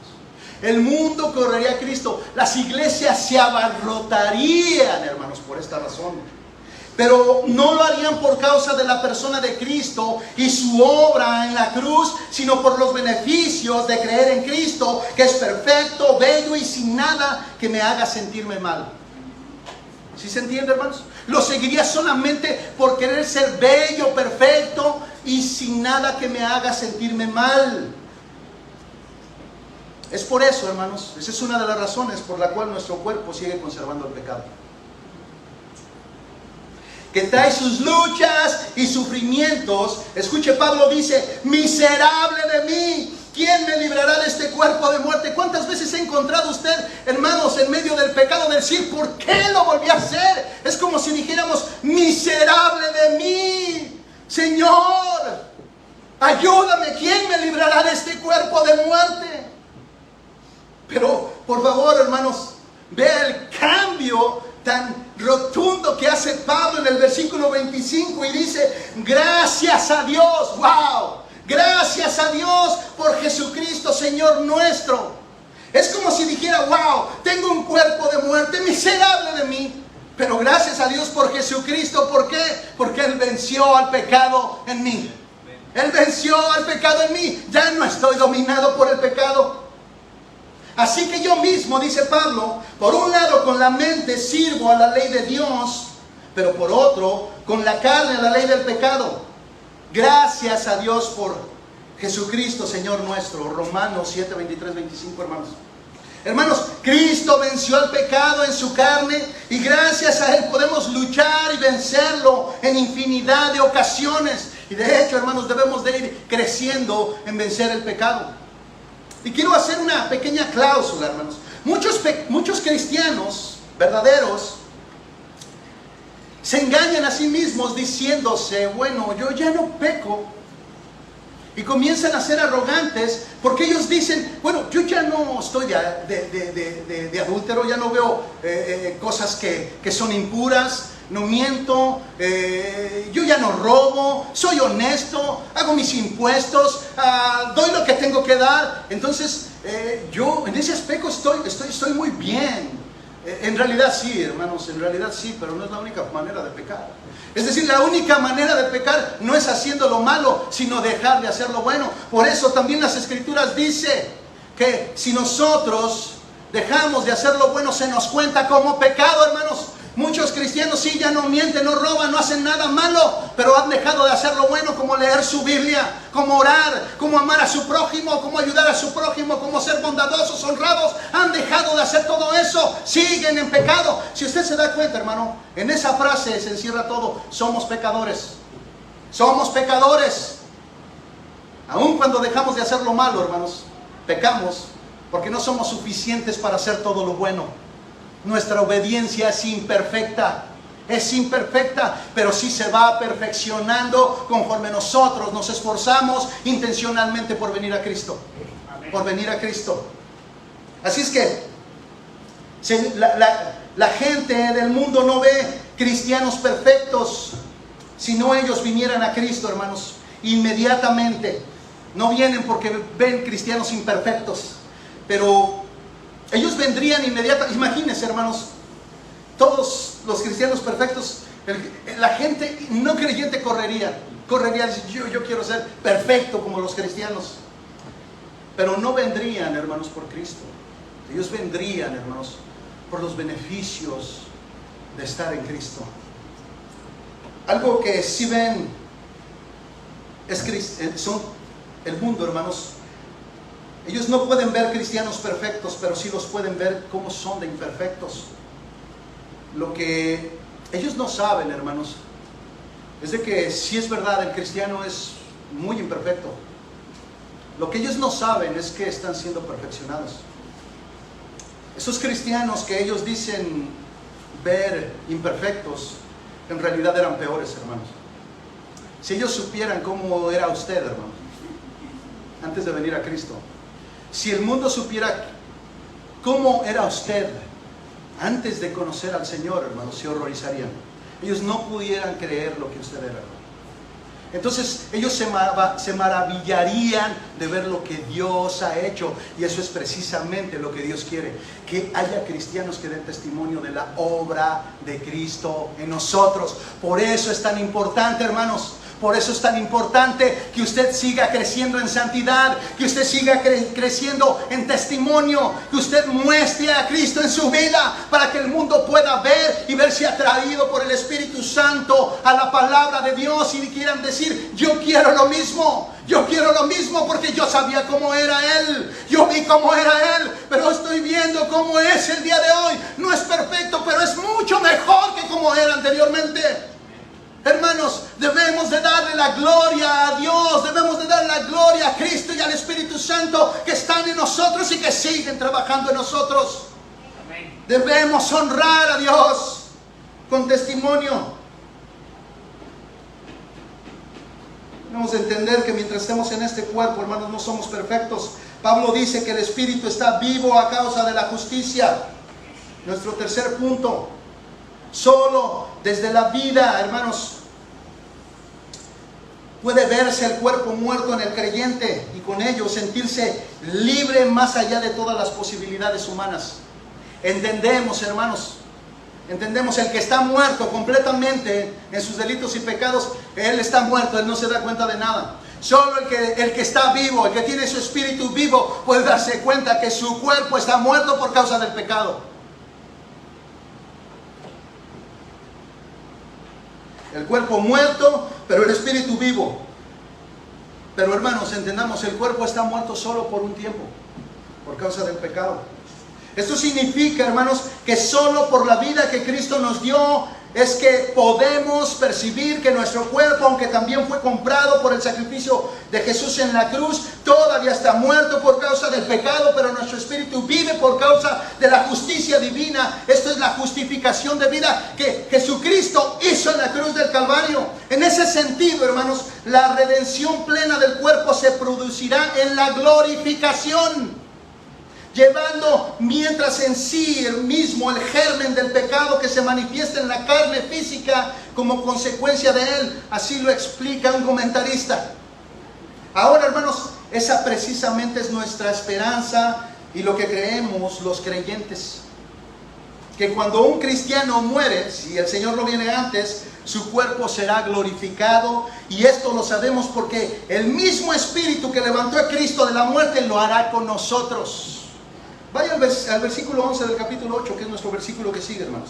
El mundo correría a Cristo. Las iglesias se abarrotarían, hermanos, por esta razón. Pero no lo harían por causa de la persona de Cristo y su obra en la cruz, sino por los beneficios de creer en Cristo, que es perfecto, bello y sin nada que me haga sentirme mal. ¿Sí se entiende, hermanos? Lo seguiría solamente por querer ser bello, perfecto y sin nada que me haga sentirme mal. Es por eso, hermanos, esa es una de las razones por la cual nuestro cuerpo sigue conservando el pecado. Que trae sus luchas y sufrimientos. Escuche, Pablo dice, miserable de mí, ¿quién me librará de este cuerpo de muerte? ¿Cuántas veces ha encontrado usted, hermanos, en medio del pecado, decir, ¿por qué lo volví a hacer? Es como si dijéramos, miserable de mí, Señor, ayúdame, ¿quién me librará de este cuerpo de muerte? Pero, por favor, hermanos, vea el cambio tan rotundo que hace Pablo en el versículo 25 y dice, gracias a Dios, wow, gracias a Dios por Jesucristo, Señor nuestro. Es como si dijera, wow, tengo un cuerpo de muerte, miserable de mí, pero gracias a Dios por Jesucristo. ¿Por qué? Porque Él venció al pecado en mí. Él venció al pecado en mí. Ya no estoy dominado por el pecado. Así que yo mismo, dice Pablo, por un lado con la mente sirvo a la ley de Dios, pero por otro, con la carne a la ley del pecado. Gracias a Dios por Jesucristo, Señor nuestro. Romanos 7, 23, 25, hermanos. Hermanos, Cristo venció al pecado en su carne y gracias a Él podemos luchar y vencerlo en infinidad de ocasiones. Y de hecho, hermanos, debemos de ir creciendo en vencer el pecado. Y quiero hacer una pequeña cláusula, hermanos. Muchos cristianos verdaderos se engañan a sí mismos diciéndose, bueno, yo ya no peco. Y comienzan a ser arrogantes porque ellos dicen, bueno, yo ya no estoy de adúltero, ya no veo cosas que son impuras, no miento, yo ya no robo, soy honesto, hago mis impuestos, doy lo que tengo que dar. Entonces, yo en ese aspecto estoy muy bien. En realidad sí, hermanos, en realidad sí, pero no es la única manera de pecar. Es decir, la única manera de pecar no es haciendo lo malo, sino dejar de hacer lo bueno. Por eso también las Escrituras dicen que si nosotros dejamos de hacer lo bueno, se nos cuenta como pecado, hermanos. Muchos cristianos sí, ya no mienten, no roban, no hacen nada malo, pero han dejado de hacer lo bueno, como leer su Biblia, como orar, como amar a su prójimo, como ayudar a su prójimo, como ser bondadosos, honrados. Han dejado de hacer todo eso, siguen en pecado. Si usted se da cuenta, hermano, en esa frase se encierra todo. Somos pecadores. Somos pecadores. Aun cuando dejamos de hacer lo malo, hermanos, pecamos porque no somos suficientes para hacer todo lo bueno. Nuestra obediencia es imperfecta, pero sí se va perfeccionando conforme nosotros nos esforzamos intencionalmente por venir a Cristo. Por venir a Cristo. Así es que la gente del mundo no ve cristianos perfectos. Si no, ellos vinieran a Cristo, hermanos, inmediatamente. No vienen porque ven cristianos imperfectos, pero ellos vendrían inmediatamente. Imagínense, hermanos, todos los cristianos perfectos, la gente no creyente correría a decir, yo quiero ser perfecto como los cristianos. Pero no vendrían, hermanos, por Cristo. Ellos vendrían, hermanos, por los beneficios de estar en Cristo. Algo que sí ven son el mundo, hermanos. Ellos no pueden ver cristianos perfectos, pero sí los pueden ver cómo son de imperfectos. Lo que ellos no saben, hermanos, es de que sí es verdad, el cristiano es muy imperfecto. Lo que ellos no saben es que están siendo perfeccionados. Esos cristianos que ellos dicen ver imperfectos, en realidad eran peores, hermanos. Si ellos supieran cómo era usted, hermano, antes de venir a Cristo. Si el mundo supiera cómo era usted antes de conocer al Señor, hermanos, se horrorizarían. Ellos no pudieran creer lo que usted era, hermano. Entonces ellos se maravillarían de ver lo que Dios ha hecho. Y eso es precisamente lo que Dios quiere, que haya cristianos que den testimonio de la obra de Cristo en nosotros. Por eso es tan importante, hermanos. Por eso es tan importante que usted siga creciendo en santidad, que usted siga creciendo en testimonio, que usted muestre a Cristo en su vida, para que el mundo pueda ver y verse atraído por el Espíritu Santo a la palabra de Dios y quieran decir, yo quiero lo mismo. Yo quiero lo mismo porque yo sabía cómo era Él. Yo vi cómo era Él, pero estoy viendo cómo es el día de hoy. No es perfecto, pero es mucho mejor que como era anteriormente. Hermanos, debemos de darle la gloria a Dios, debemos de darle la gloria a Cristo y al Espíritu Santo que están en nosotros y que siguen trabajando en nosotros. Amén. Debemos honrar a Dios con testimonio. Debemos entender que mientras estemos en este cuerpo, hermanos, no somos perfectos. Pablo dice que el Espíritu está vivo a causa de la justicia. Nuestro tercer punto. Solo desde la vida, hermanos, puede verse el cuerpo muerto en el creyente y con ello sentirse libre más allá de todas las posibilidades humanas. Entendemos, hermanos, entendemos el que está muerto completamente en sus delitos y pecados, él está muerto, él no se da cuenta de nada. Solo el que está vivo, el que tiene su espíritu vivo, puede darse cuenta que su cuerpo está muerto por causa del pecado. El cuerpo muerto, pero el espíritu vivo. Pero hermanos, entendamos, el cuerpo está muerto solo por un tiempo, por causa del pecado. Esto significa, hermanos, que solo por la vida que Cristo nos dio es que podemos percibir que nuestro cuerpo, aunque también fue comprado por el sacrificio de Jesús en la cruz, todavía está muerto por causa del pecado, pero nuestro espíritu vive por causa de la justicia divina. Esto es la justificación de vida que Jesucristo hizo en la cruz del Calvario. En ese sentido, hermanos, la redención plena del cuerpo se producirá en la glorificación, llevando mientras en sí el mismo el germen del pecado que se manifiesta en la carne física como consecuencia de él. Así lo explica un comentarista. Ahora, hermanos, esa precisamente es nuestra esperanza y lo que creemos los creyentes. que cuando un cristiano muere, si el Señor no viene antes, su cuerpo será glorificado. Y esto lo sabemos porque el mismo Espíritu que levantó a Cristo de la muerte lo hará con nosotros. Vaya al versículo 11 del capítulo 8, que es nuestro versículo que sigue, hermanos.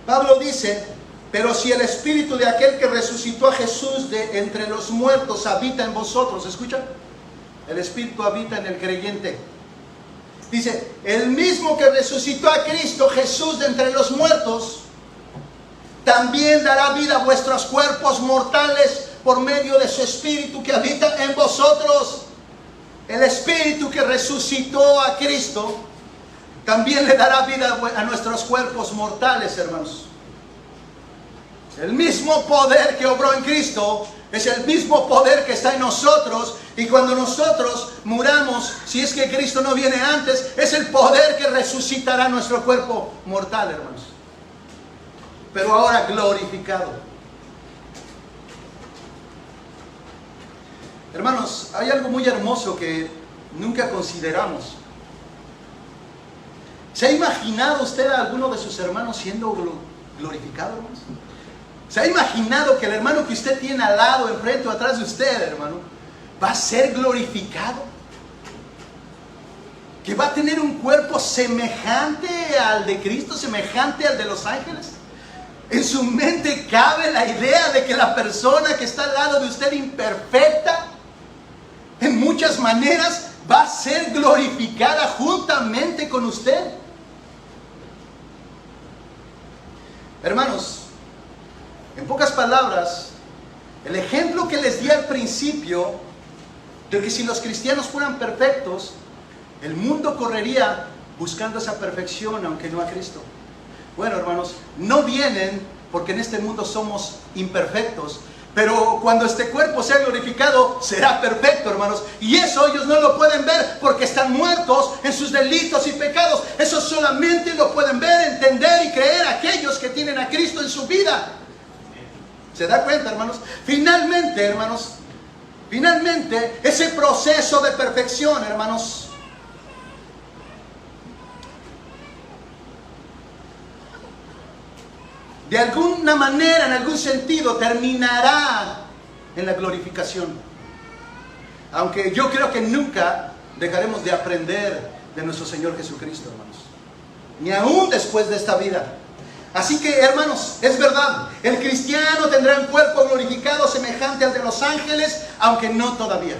Pablo dice: pero si el Espíritu de aquel que resucitó a Jesús de entre los muertos habita en vosotros, ¿escuchan? El Espíritu habita en el creyente. Dice: el mismo que resucitó a Cristo Jesús de entre los muertos, también dará vida a vuestros cuerpos mortales por medio de su Espíritu que habita en vosotros. El Espíritu que resucitó a Cristo también le dará vida a nuestros cuerpos mortales, hermanos. El mismo poder que obró en Cristo es el mismo poder que está en nosotros. Y cuando nosotros muramos, si es que Cristo no viene antes, es el poder que resucitará nuestro cuerpo mortal, hermanos. Pero ahora glorificado. Hermanos, hay algo muy hermoso que nunca consideramos. ¿Se ha imaginado usted a alguno de sus hermanos siendo glorificado, hermanos? ¿Se ha imaginado que el hermano que usted tiene al lado, enfrente o atrás de usted, hermano, va a ser glorificado? ¿Que va a tener un cuerpo semejante al de Cristo, semejante al de los ángeles? En su mente cabe la idea de que la persona que está al lado de usted, imperfecta, en muchas maneras, va a ser glorificada juntamente con usted. Hermanos, en pocas palabras, el ejemplo que les di al principio, de que si los cristianos fueran perfectos, el mundo correría buscando esa perfección, aunque no a Cristo. Bueno, hermanos, no vienen porque en este mundo somos imperfectos, pero cuando este cuerpo sea glorificado, será perfecto, hermanos. Y eso ellos no lo pueden ver porque están muertos en sus delitos y pecados. Eso solamente lo pueden ver, entender y creer aquellos que tienen a Cristo en su vida. ¿Se da cuenta, hermanos? Finalmente, hermanos, ese proceso de perfección, hermanos, de alguna manera, en algún sentido, terminará en la glorificación. Aunque yo creo que nunca dejaremos de aprender de nuestro Señor Jesucristo, hermanos. Ni aún después de esta vida. Así que, hermanos, es verdad, el cristiano tendrá un cuerpo glorificado semejante al de los ángeles, aunque no todavía.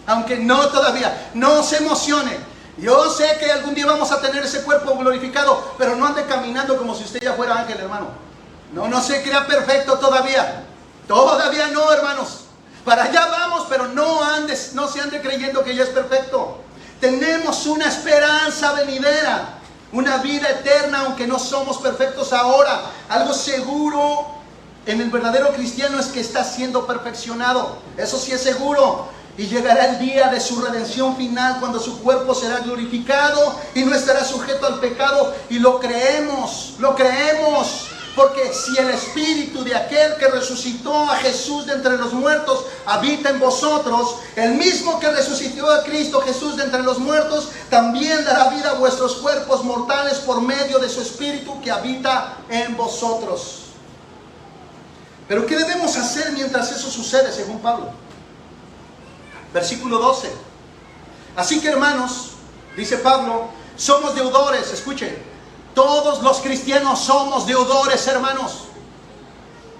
Aunque no todavía. No se emocione. Yo sé que algún día vamos a tener ese cuerpo glorificado, pero no ande caminando como si usted ya fuera ángel, hermano. No se crea perfecto todavía. Todavía no, hermanos. Para allá vamos, pero no se ande creyendo que ya es perfecto. Tenemos una esperanza venidera. Una vida eterna, aunque no somos perfectos ahora. Algo seguro en el verdadero cristiano es que está siendo perfeccionado. Eso sí es seguro. Y llegará el día de su redención final, cuando su cuerpo será glorificado y no estará sujeto al pecado. Y lo creemos, porque si el Espíritu de aquel que resucitó a Jesús de entre los muertos habita en vosotros, el mismo que resucitó a Cristo Jesús de entre los muertos, también dará vida a vuestros cuerpos mortales por medio de su Espíritu que habita en vosotros. Pero ¿qué debemos hacer mientras eso sucede, según Pablo? Versículo 12. Así que, hermanos, dice Pablo, somos deudores. Escuchen. Todos los cristianos somos deudores, hermanos.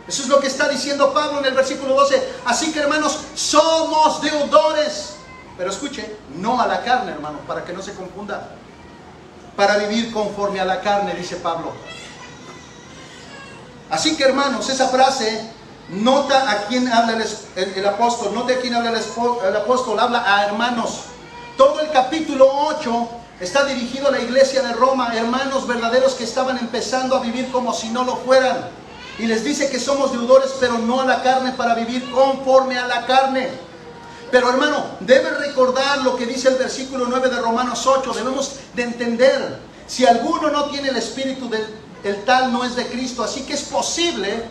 Eso es lo que está diciendo Pablo en el versículo 12. Así que, hermanos, somos deudores. Pero escuche, no a la carne, hermano, para que no se confunda. Para vivir conforme a la carne, dice Pablo. Así que, hermanos, esa frase, nota a quién habla el apóstol. Nota a quién habla el apóstol. Habla a hermanos. Todo el capítulo 8 está dirigido a la iglesia de Roma, hermanos verdaderos que estaban empezando a vivir como si no lo fueran. Y les dice que somos deudores, pero no a la carne, para vivir conforme a la carne. Pero, hermano, debe recordar lo que dice el versículo 9 de Romanos 8. Debemos de entender, si alguno no tiene el espíritu el tal no es de Cristo. Así que es posible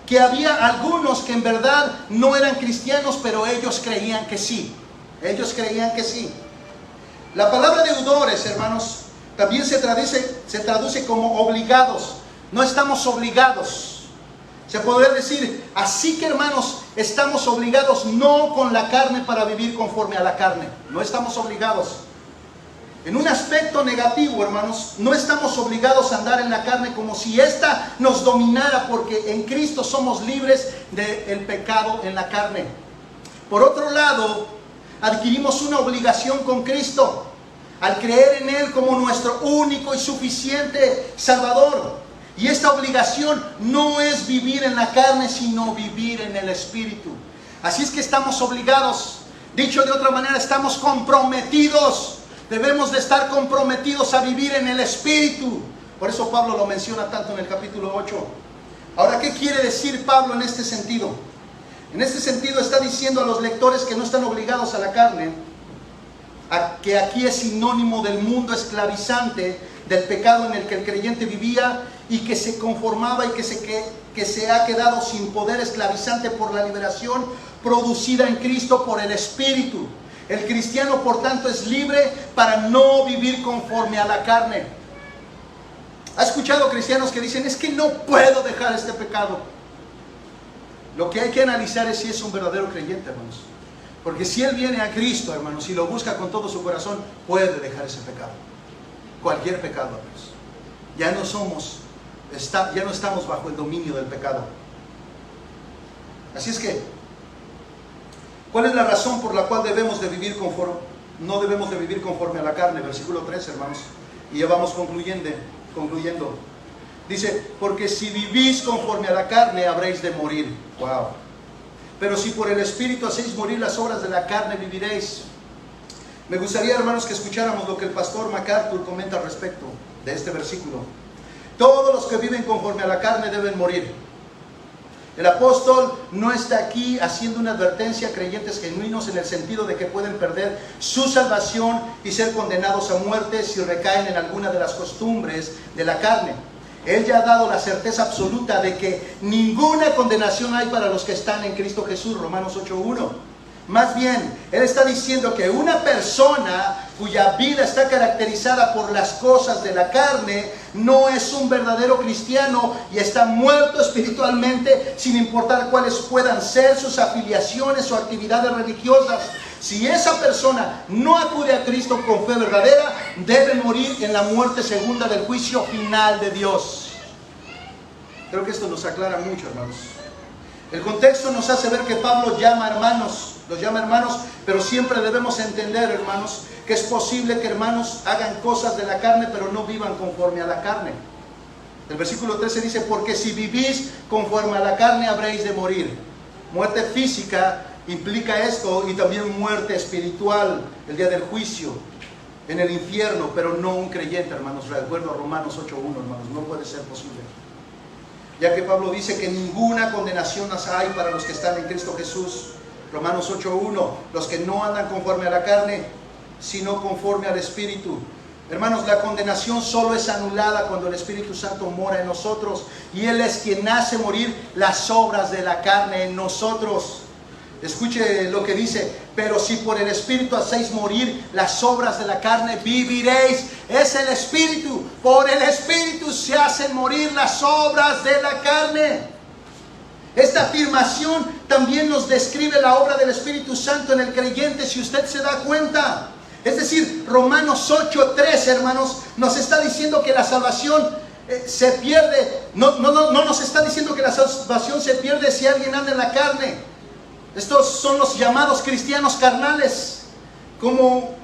que había algunos que en verdad no eran cristianos, pero ellos creían que sí. Ellos creían que sí. La palabra deudores, hermanos, también se traduce como obligados. No estamos obligados. Se podría decir, así que hermanos, estamos obligados no con la carne para vivir conforme a la carne. No estamos obligados. En un aspecto negativo, hermanos, no estamos obligados a andar en la carne como si ésta nos dominara, porque en Cristo somos libres del pecado en la carne. Por otro lado, adquirimos una obligación con Cristo al creer en Él como nuestro único y suficiente Salvador. Y esta obligación no es vivir en la carne, sino vivir en el Espíritu. Así es que estamos obligados. Dicho de otra manera, estamos comprometidos. Debemos de estar comprometidos a vivir en el Espíritu. Por eso Pablo lo menciona tanto en el capítulo 8. Ahora, ¿qué quiere decir Pablo en este sentido? En este sentido está diciendo a los lectores que no están obligados a la carne, que aquí es sinónimo del mundo esclavizante, del pecado en el que el creyente vivía y que se conformaba y que se ha quedado sin poder esclavizante por la liberación producida en Cristo por el Espíritu. El cristiano, por tanto, es libre para no vivir conforme a la carne. ¿Ha escuchado cristianos que dicen, es que no puedo dejar este pecado? Lo que hay que analizar es si es un verdadero creyente, hermanos. Porque si él viene a Cristo, hermanos, y lo busca con todo su corazón, puede dejar ese pecado. Cualquier pecado, hermanos. Ya no estamos bajo el dominio del pecado. Así es que, ¿cuál es la razón por la cual no debemos de vivir conforme a la carne? Versículo 3, hermanos. Y ya vamos concluyendo. Dice, porque si vivís conforme a la carne, habréis de morir. Wow. Pero si por el Espíritu hacéis morir las obras de la carne, viviréis. Me gustaría, hermanos, que escucháramos lo que el pastor MacArthur comenta al respecto de este versículo. Todos los que viven conforme a la carne deben morir. El apóstol no está aquí haciendo una advertencia a creyentes genuinos en el sentido de que pueden perder su salvación y ser condenados a muerte si recaen en alguna de las costumbres de la carne. Él ya ha dado la certeza absoluta de que ninguna condenación hay para los que están en Cristo Jesús, Romanos 8:1. Más bien, Él está diciendo que una persona cuya vida está caracterizada por las cosas de la carne no es un verdadero cristiano y está muerto espiritualmente, sin importar cuáles puedan ser sus afiliaciones o actividades religiosas. Si esa persona no acude a Cristo con fe verdadera, debe morir en la muerte segunda del juicio final de Dios. Creo que esto nos aclara mucho, hermanos. El contexto nos hace ver que Pablo los llama hermanos, pero siempre debemos entender, hermanos, que es posible que hermanos hagan cosas de la carne, pero no vivan conforme a la carne. El versículo 13 dice, porque si vivís conforme a la carne, habréis de morir. Muerte física implica esto, y también muerte espiritual, el día del juicio, en el infierno, pero no un creyente, hermanos. Recuerdo a Romanos 8:1, hermanos, no puede ser posible. Ya que Pablo dice que ninguna condenación hay para los que están en Cristo Jesús. Romanos 8:1, los que no andan conforme a la carne, sino conforme al Espíritu. Hermanos, la condenación solo es anulada cuando el Espíritu Santo mora en nosotros, y Él es quien hace morir las obras de la carne en nosotros. Escuche lo que dice, pero si por el Espíritu hacéis morir las obras de la carne, viviréis. Es el Espíritu, por el Espíritu se hacen morir las obras de la carne. Esta afirmación también nos describe la obra del Espíritu Santo en el creyente, si usted se da cuenta. Es decir, Romanos 8:3, hermanos, nos está diciendo que la salvación se pierde. No nos está diciendo que la salvación se pierde si alguien anda en la carne. Estos son los llamados cristianos carnales. ¿Cómo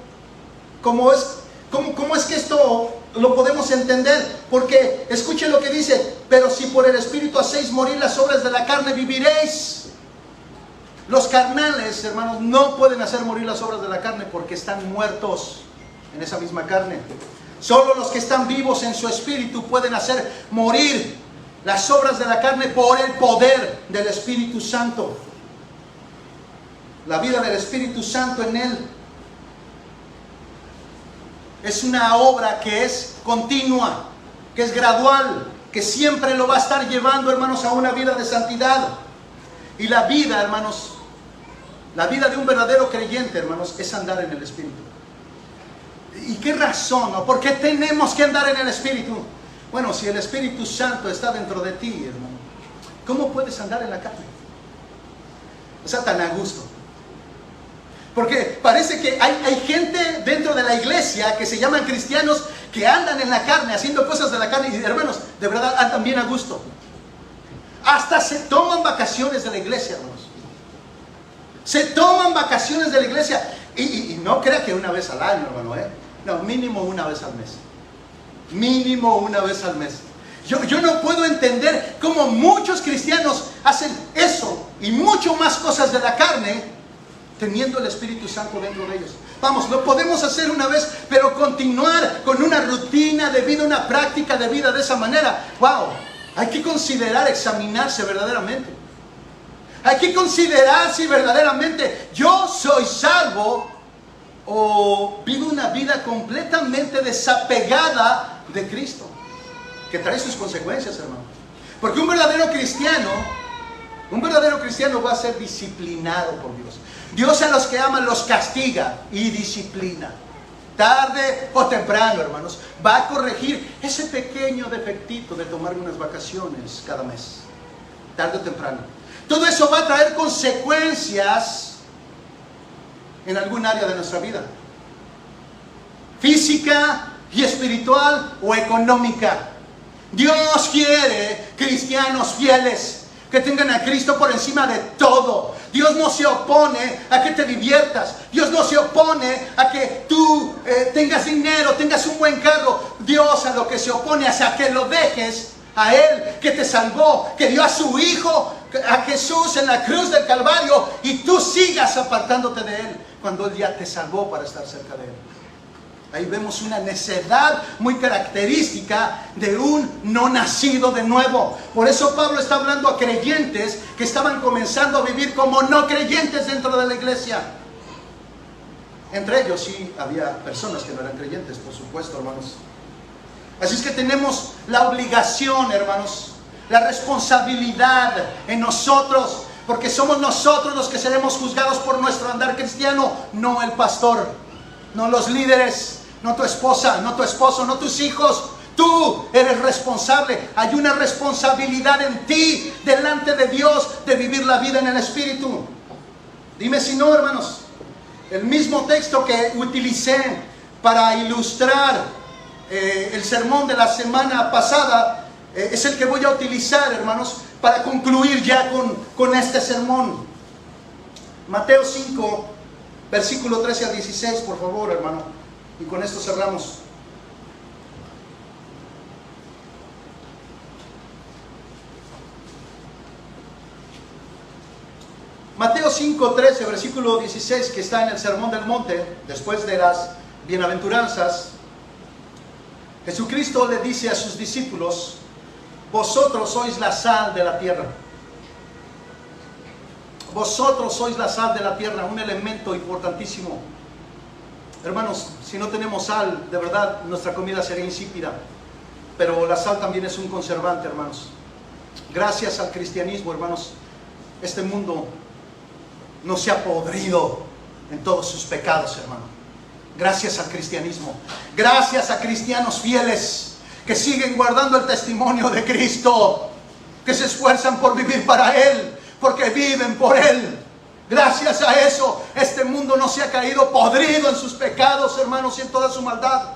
es que esto lo podemos entender? Porque escuchen lo que dice, pero si por el Espíritu hacéis morir las obras de la carne, viviréis. Los carnales, hermanos, no pueden hacer morir las obras de la carne porque están muertos en esa misma carne. Solo los que están vivos en su espíritu pueden hacer morir las obras de la carne por el poder del Espíritu Santo. La vida del Espíritu Santo en Él es una obra que es continua, que es gradual, que siempre lo va a estar llevando, hermanos, a una vida de santidad. Y la vida, hermanos, La vida de un verdadero creyente, hermanos, es andar en el Espíritu. ¿Y qué razón? ¿No? ¿Por qué tenemos que andar en el Espíritu? Bueno, si el Espíritu Santo está dentro de ti, hermano, ¿cómo puedes andar en la carne? O sea, tan a gusto. Porque parece que hay gente dentro de la iglesia que se llaman cristianos que andan en la carne, haciendo cosas de la carne. Y hermanos, de verdad andan bien a gusto. Hasta se toman vacaciones de la iglesia, hermanos. Se toman vacaciones de la iglesia. Y no crea que una vez al año, hermano, No, mínimo una vez al mes. Mínimo una vez al mes. Yo no puedo entender cómo muchos cristianos hacen eso y mucho más cosas de la carne teniendo el Espíritu Santo dentro de ellos. Vamos, lo podemos hacer una vez, pero continuar con una rutina de vida, una práctica de vida de esa manera, wow, hay que considerar examinarse verdaderamente. Hay que considerar si verdaderamente yo soy salvo o vivo una vida completamente desapegada de Cristo, que trae sus consecuencias, hermano. Porque un verdadero cristiano va a ser disciplinado por Dios. Dios a los que aman los castiga y disciplina. Tarde o temprano, hermanos, va a corregir ese pequeño defectito de tomar unas vacaciones cada mes. Tarde o temprano. Todo eso va a traer consecuencias en algún área de nuestra vida. Física y espiritual o económica. Dios quiere cristianos fieles que tengan a Cristo por encima de todo. Dios no se opone a que te diviertas. Dios no se opone a que tú tengas dinero, tengas un buen carro. Dios a lo que se opone es a que lo dejes a Él, que te salvó, que dio a su Hijo, a Jesús en la cruz del Calvario, y tú sigas apartándote de Él cuando Él ya te salvó para estar cerca de Él. Ahí vemos una necedad muy característica de un no nacido de nuevo. Por eso Pablo está hablando a creyentes que estaban comenzando a vivir como no creyentes dentro de la iglesia. Entre ellos sí había personas que no eran creyentes, por supuesto, hermanos. Así es que tenemos la obligación, hermanos, la responsabilidad en nosotros, porque somos nosotros los que seremos juzgados por nuestro andar cristiano, no el pastor, no los líderes, no tu esposa, no tu esposo, no tus hijos. Tú eres responsable. Hay una responsabilidad en ti delante de Dios de vivir la vida en el Espíritu. Dime si no, hermanos. El mismo texto que utilicé para ilustrar el sermón de la semana pasada es el que voy a utilizar, hermanos, para concluir ya con este sermón. Mateo 5, versículo 13 a 16, por favor, hermano. Y con esto cerramos. Mateo 5, 13, versículo 16, que está en el Sermón del Monte, después de las bienaventuranzas. Jesucristo le dice a sus discípulos: vosotros sois la sal de la tierra. Vosotros sois la sal de la tierra, un elemento importantísimo. Hermanos, si no tenemos sal, de verdad nuestra comida sería insípida. Pero la sal también es un conservante, hermanos. Gracias al cristianismo, hermanos, este mundo no se ha podrido en todos sus pecados, hermano. Gracias al cristianismo. Gracias a cristianos fieles que siguen guardando el testimonio de Cristo, que se esfuerzan por vivir para Él, porque viven por Él. Gracias a eso, este mundo no se ha caído podrido en sus pecados, hermanos, y en toda su maldad.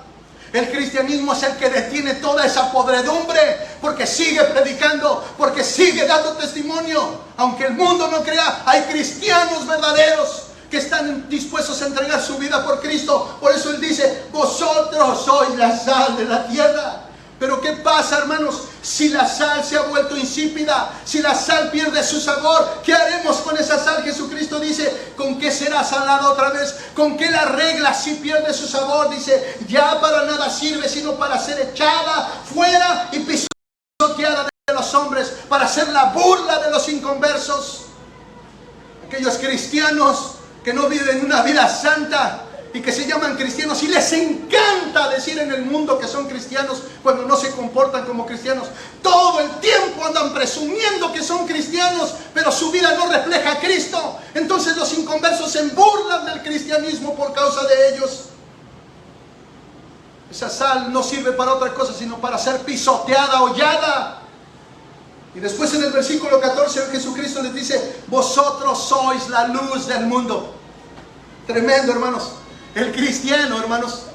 El cristianismo es el que detiene toda esa podredumbre, porque sigue predicando, porque sigue dando testimonio. Aunque el mundo no crea, hay cristianos verdaderos que están dispuestos a entregar su vida por Cristo. Por eso Él dice: vosotros sois la sal de la tierra. Pero ¿qué pasa, hermanos? Si la sal se ha vuelto insípida, si la sal pierde su sabor, ¿qué haremos con esa sal? Jesucristo dice: ¿con qué será salada otra vez? ¿Con qué la regla si pierde su sabor? Dice: ya para nada sirve, sino para ser echada fuera y pisoteada de los hombres, para ser la burla de los inconversos. Aquellos cristianos que no viven una vida santa y que se llaman cristianos y les encanta decir en el mundo que son cristianos cuando no se comportan como cristianos. Todo el tiempo tiempo andan presumiendo que son cristianos, pero su vida no refleja a Cristo. Entonces los inconversos se burlan del cristianismo por causa de ellos. Esa sal no sirve para otra cosa sino para ser pisoteada, hollada. Y después en el versículo 14 Jesucristo les dice: vosotros sois la luz del mundo. Tremendo, hermanos. El cristiano, hermanos,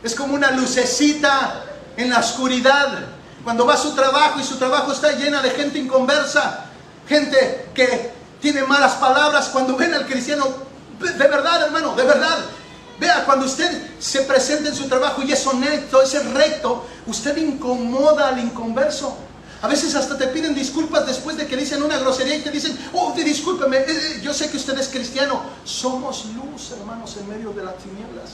es como una lucecita en la oscuridad. Cuando va a su trabajo y su trabajo está llena de gente inconversa, gente que tiene malas palabras, cuando ven al cristiano, de verdad, hermano, de verdad, vea, cuando usted se presenta en su trabajo y es honesto, es recto, usted incomoda al inconverso. A veces hasta te piden disculpas después de que dicen una grosería y te dicen: oh, discúlpeme, yo sé que usted es cristiano. Somos luz, hermanos, en medio de las tinieblas.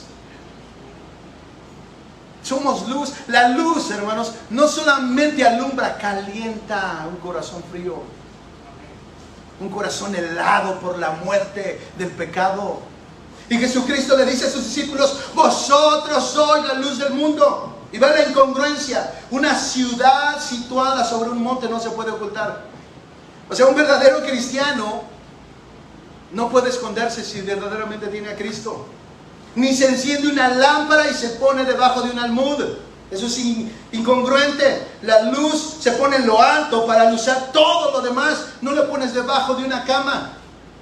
Somos luz. La luz, hermanos, no solamente alumbra, calienta un corazón frío, un corazón helado por la muerte del pecado. Y Jesucristo le dice a sus discípulos: vosotros sois la luz del mundo. Y vean la incongruencia. Una ciudad situada sobre un monte no se puede ocultar. O sea, un verdadero cristiano no puede esconderse si verdaderamente tiene a Cristo. Ni se enciende una lámpara y se pone debajo de un almud. Eso es incongruente. La luz se pone en lo alto para alumbrar todo lo demás. No le pones debajo de una cama,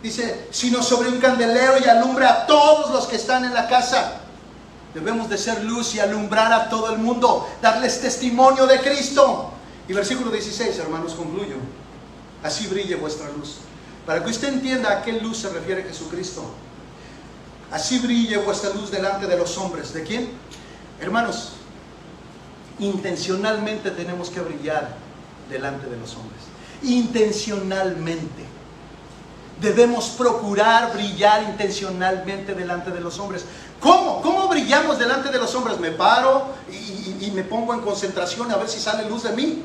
dice, sino sobre un candelero, y alumbra a todos los que están en la casa. Debemos de ser luz y alumbrar a todo el mundo, darles testimonio de Cristo. Y versículo 16, hermanos, concluyo: así brille vuestra luz. Para que usted entienda a qué luz se refiere Jesucristo. Así brille vuestra luz delante de los hombres. ¿De quién? Hermanos, intencionalmente tenemos que brillar delante de los hombres. Intencionalmente. Debemos procurar brillar intencionalmente delante de los hombres. ¿Cómo? ¿Cómo brillamos delante de los hombres? Me paro y me pongo en concentración a ver si sale luz de mí.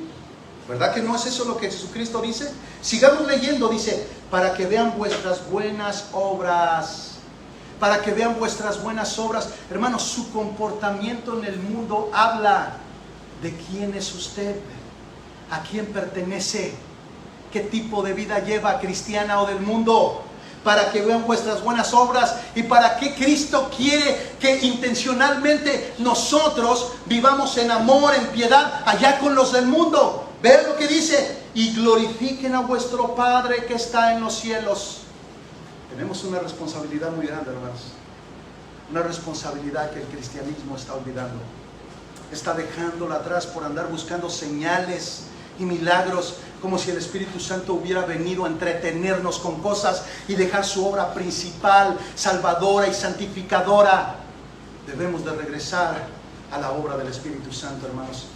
¿Verdad que no es eso lo que Jesucristo dice? Sigamos leyendo, dice: para que vean vuestras buenas obras. Para que vean vuestras buenas obras. Hermanos, su comportamiento en el mundo habla de quién es usted, a quién pertenece, qué tipo de vida lleva, cristiana o del mundo. Para que vean vuestras buenas obras. Y para que Cristo quiere que intencionalmente nosotros vivamos en amor, en piedad, allá con los del mundo. Vean lo que dice: y glorifiquen a vuestro Padre que está en los cielos. Tenemos una responsabilidad muy grande, hermanos. Una responsabilidad que el cristianismo está olvidando. Está dejándola atrás por andar buscando señales y milagros, como si el Espíritu Santo hubiera venido a entretenernos con cosas y dejar su obra principal, salvadora y santificadora. Debemos de regresar a la obra del Espíritu Santo, hermanos,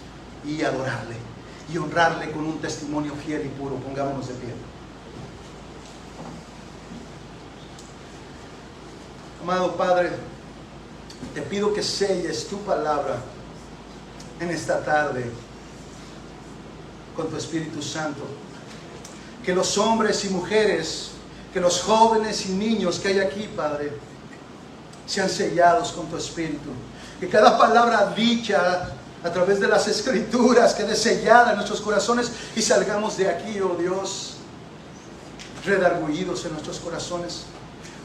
y adorarle y honrarle con un testimonio fiel y puro. Pongámonos de pie. Amado Padre, te pido que selles tu palabra en esta tarde con tu Espíritu Santo. Que los hombres y mujeres, que los jóvenes y niños que hay aquí, Padre, sean sellados con tu Espíritu. Que cada palabra dicha a través de las Escrituras quede sellada en nuestros corazones y salgamos de aquí, oh Dios, redargüidos en nuestros corazones,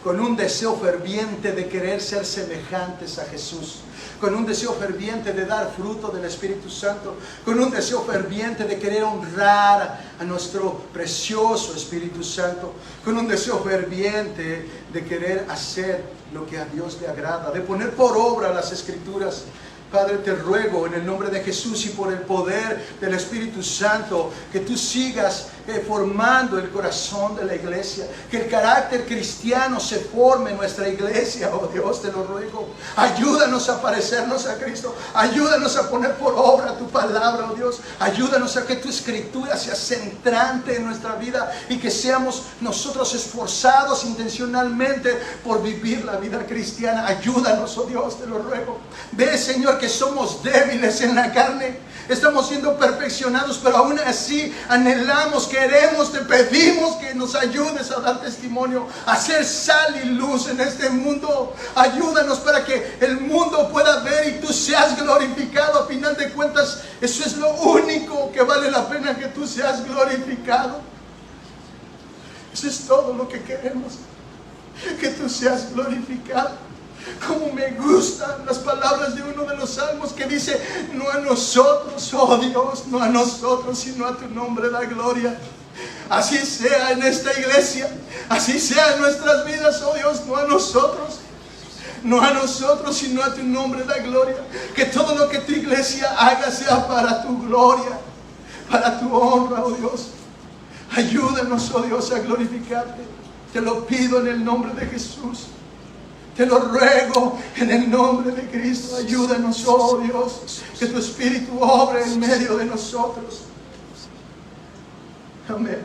con un deseo ferviente de querer ser semejantes a Jesús, con un deseo ferviente de dar fruto del Espíritu Santo, con un deseo ferviente de querer honrar a nuestro precioso Espíritu Santo, con un deseo ferviente de querer hacer lo que a Dios le agrada, de poner por obra las Escrituras. Padre, te ruego en el nombre de Jesús y por el poder del Espíritu Santo, que tú sigas formando el corazón de la iglesia, que el carácter cristiano se forme en nuestra iglesia, oh Dios, te lo ruego. Ayúdanos a parecernos a Cristo, ayúdanos a poner por obra tu palabra, oh Dios, ayúdanos a que tu Escritura sea centrante en nuestra vida y que seamos nosotros esforzados intencionalmente por vivir la vida cristiana. Ayúdanos, oh Dios, te lo ruego. Ve, Señor, que somos débiles en la carne. Estamos siendo perfeccionados, pero aún así anhelamos, queremos, te pedimos que nos ayudes a dar testimonio, a ser sal y luz en este mundo. Ayúdanos para que el mundo pueda ver y tú seas glorificado. A final de cuentas, eso es lo único que vale la pena, que tú seas glorificado. Eso es todo lo que queremos, que tú seas glorificado. Como me gustan las palabras de uno de los salmos que dice: no a nosotros, oh Dios, no a nosotros, sino a tu nombre da gloria. Así sea en esta iglesia, así sea en nuestras vidas, oh Dios, no a nosotros, sino a tu nombre da gloria. Que todo lo que tu iglesia haga sea para tu gloria, para tu honra, oh Dios. Ayúdanos, oh Dios, a glorificarte. Te lo pido en el nombre de Jesús. Te lo ruego en el nombre de Cristo. Ayúdanos, oh Dios, que tu Espíritu obre en medio de nosotros. Amén.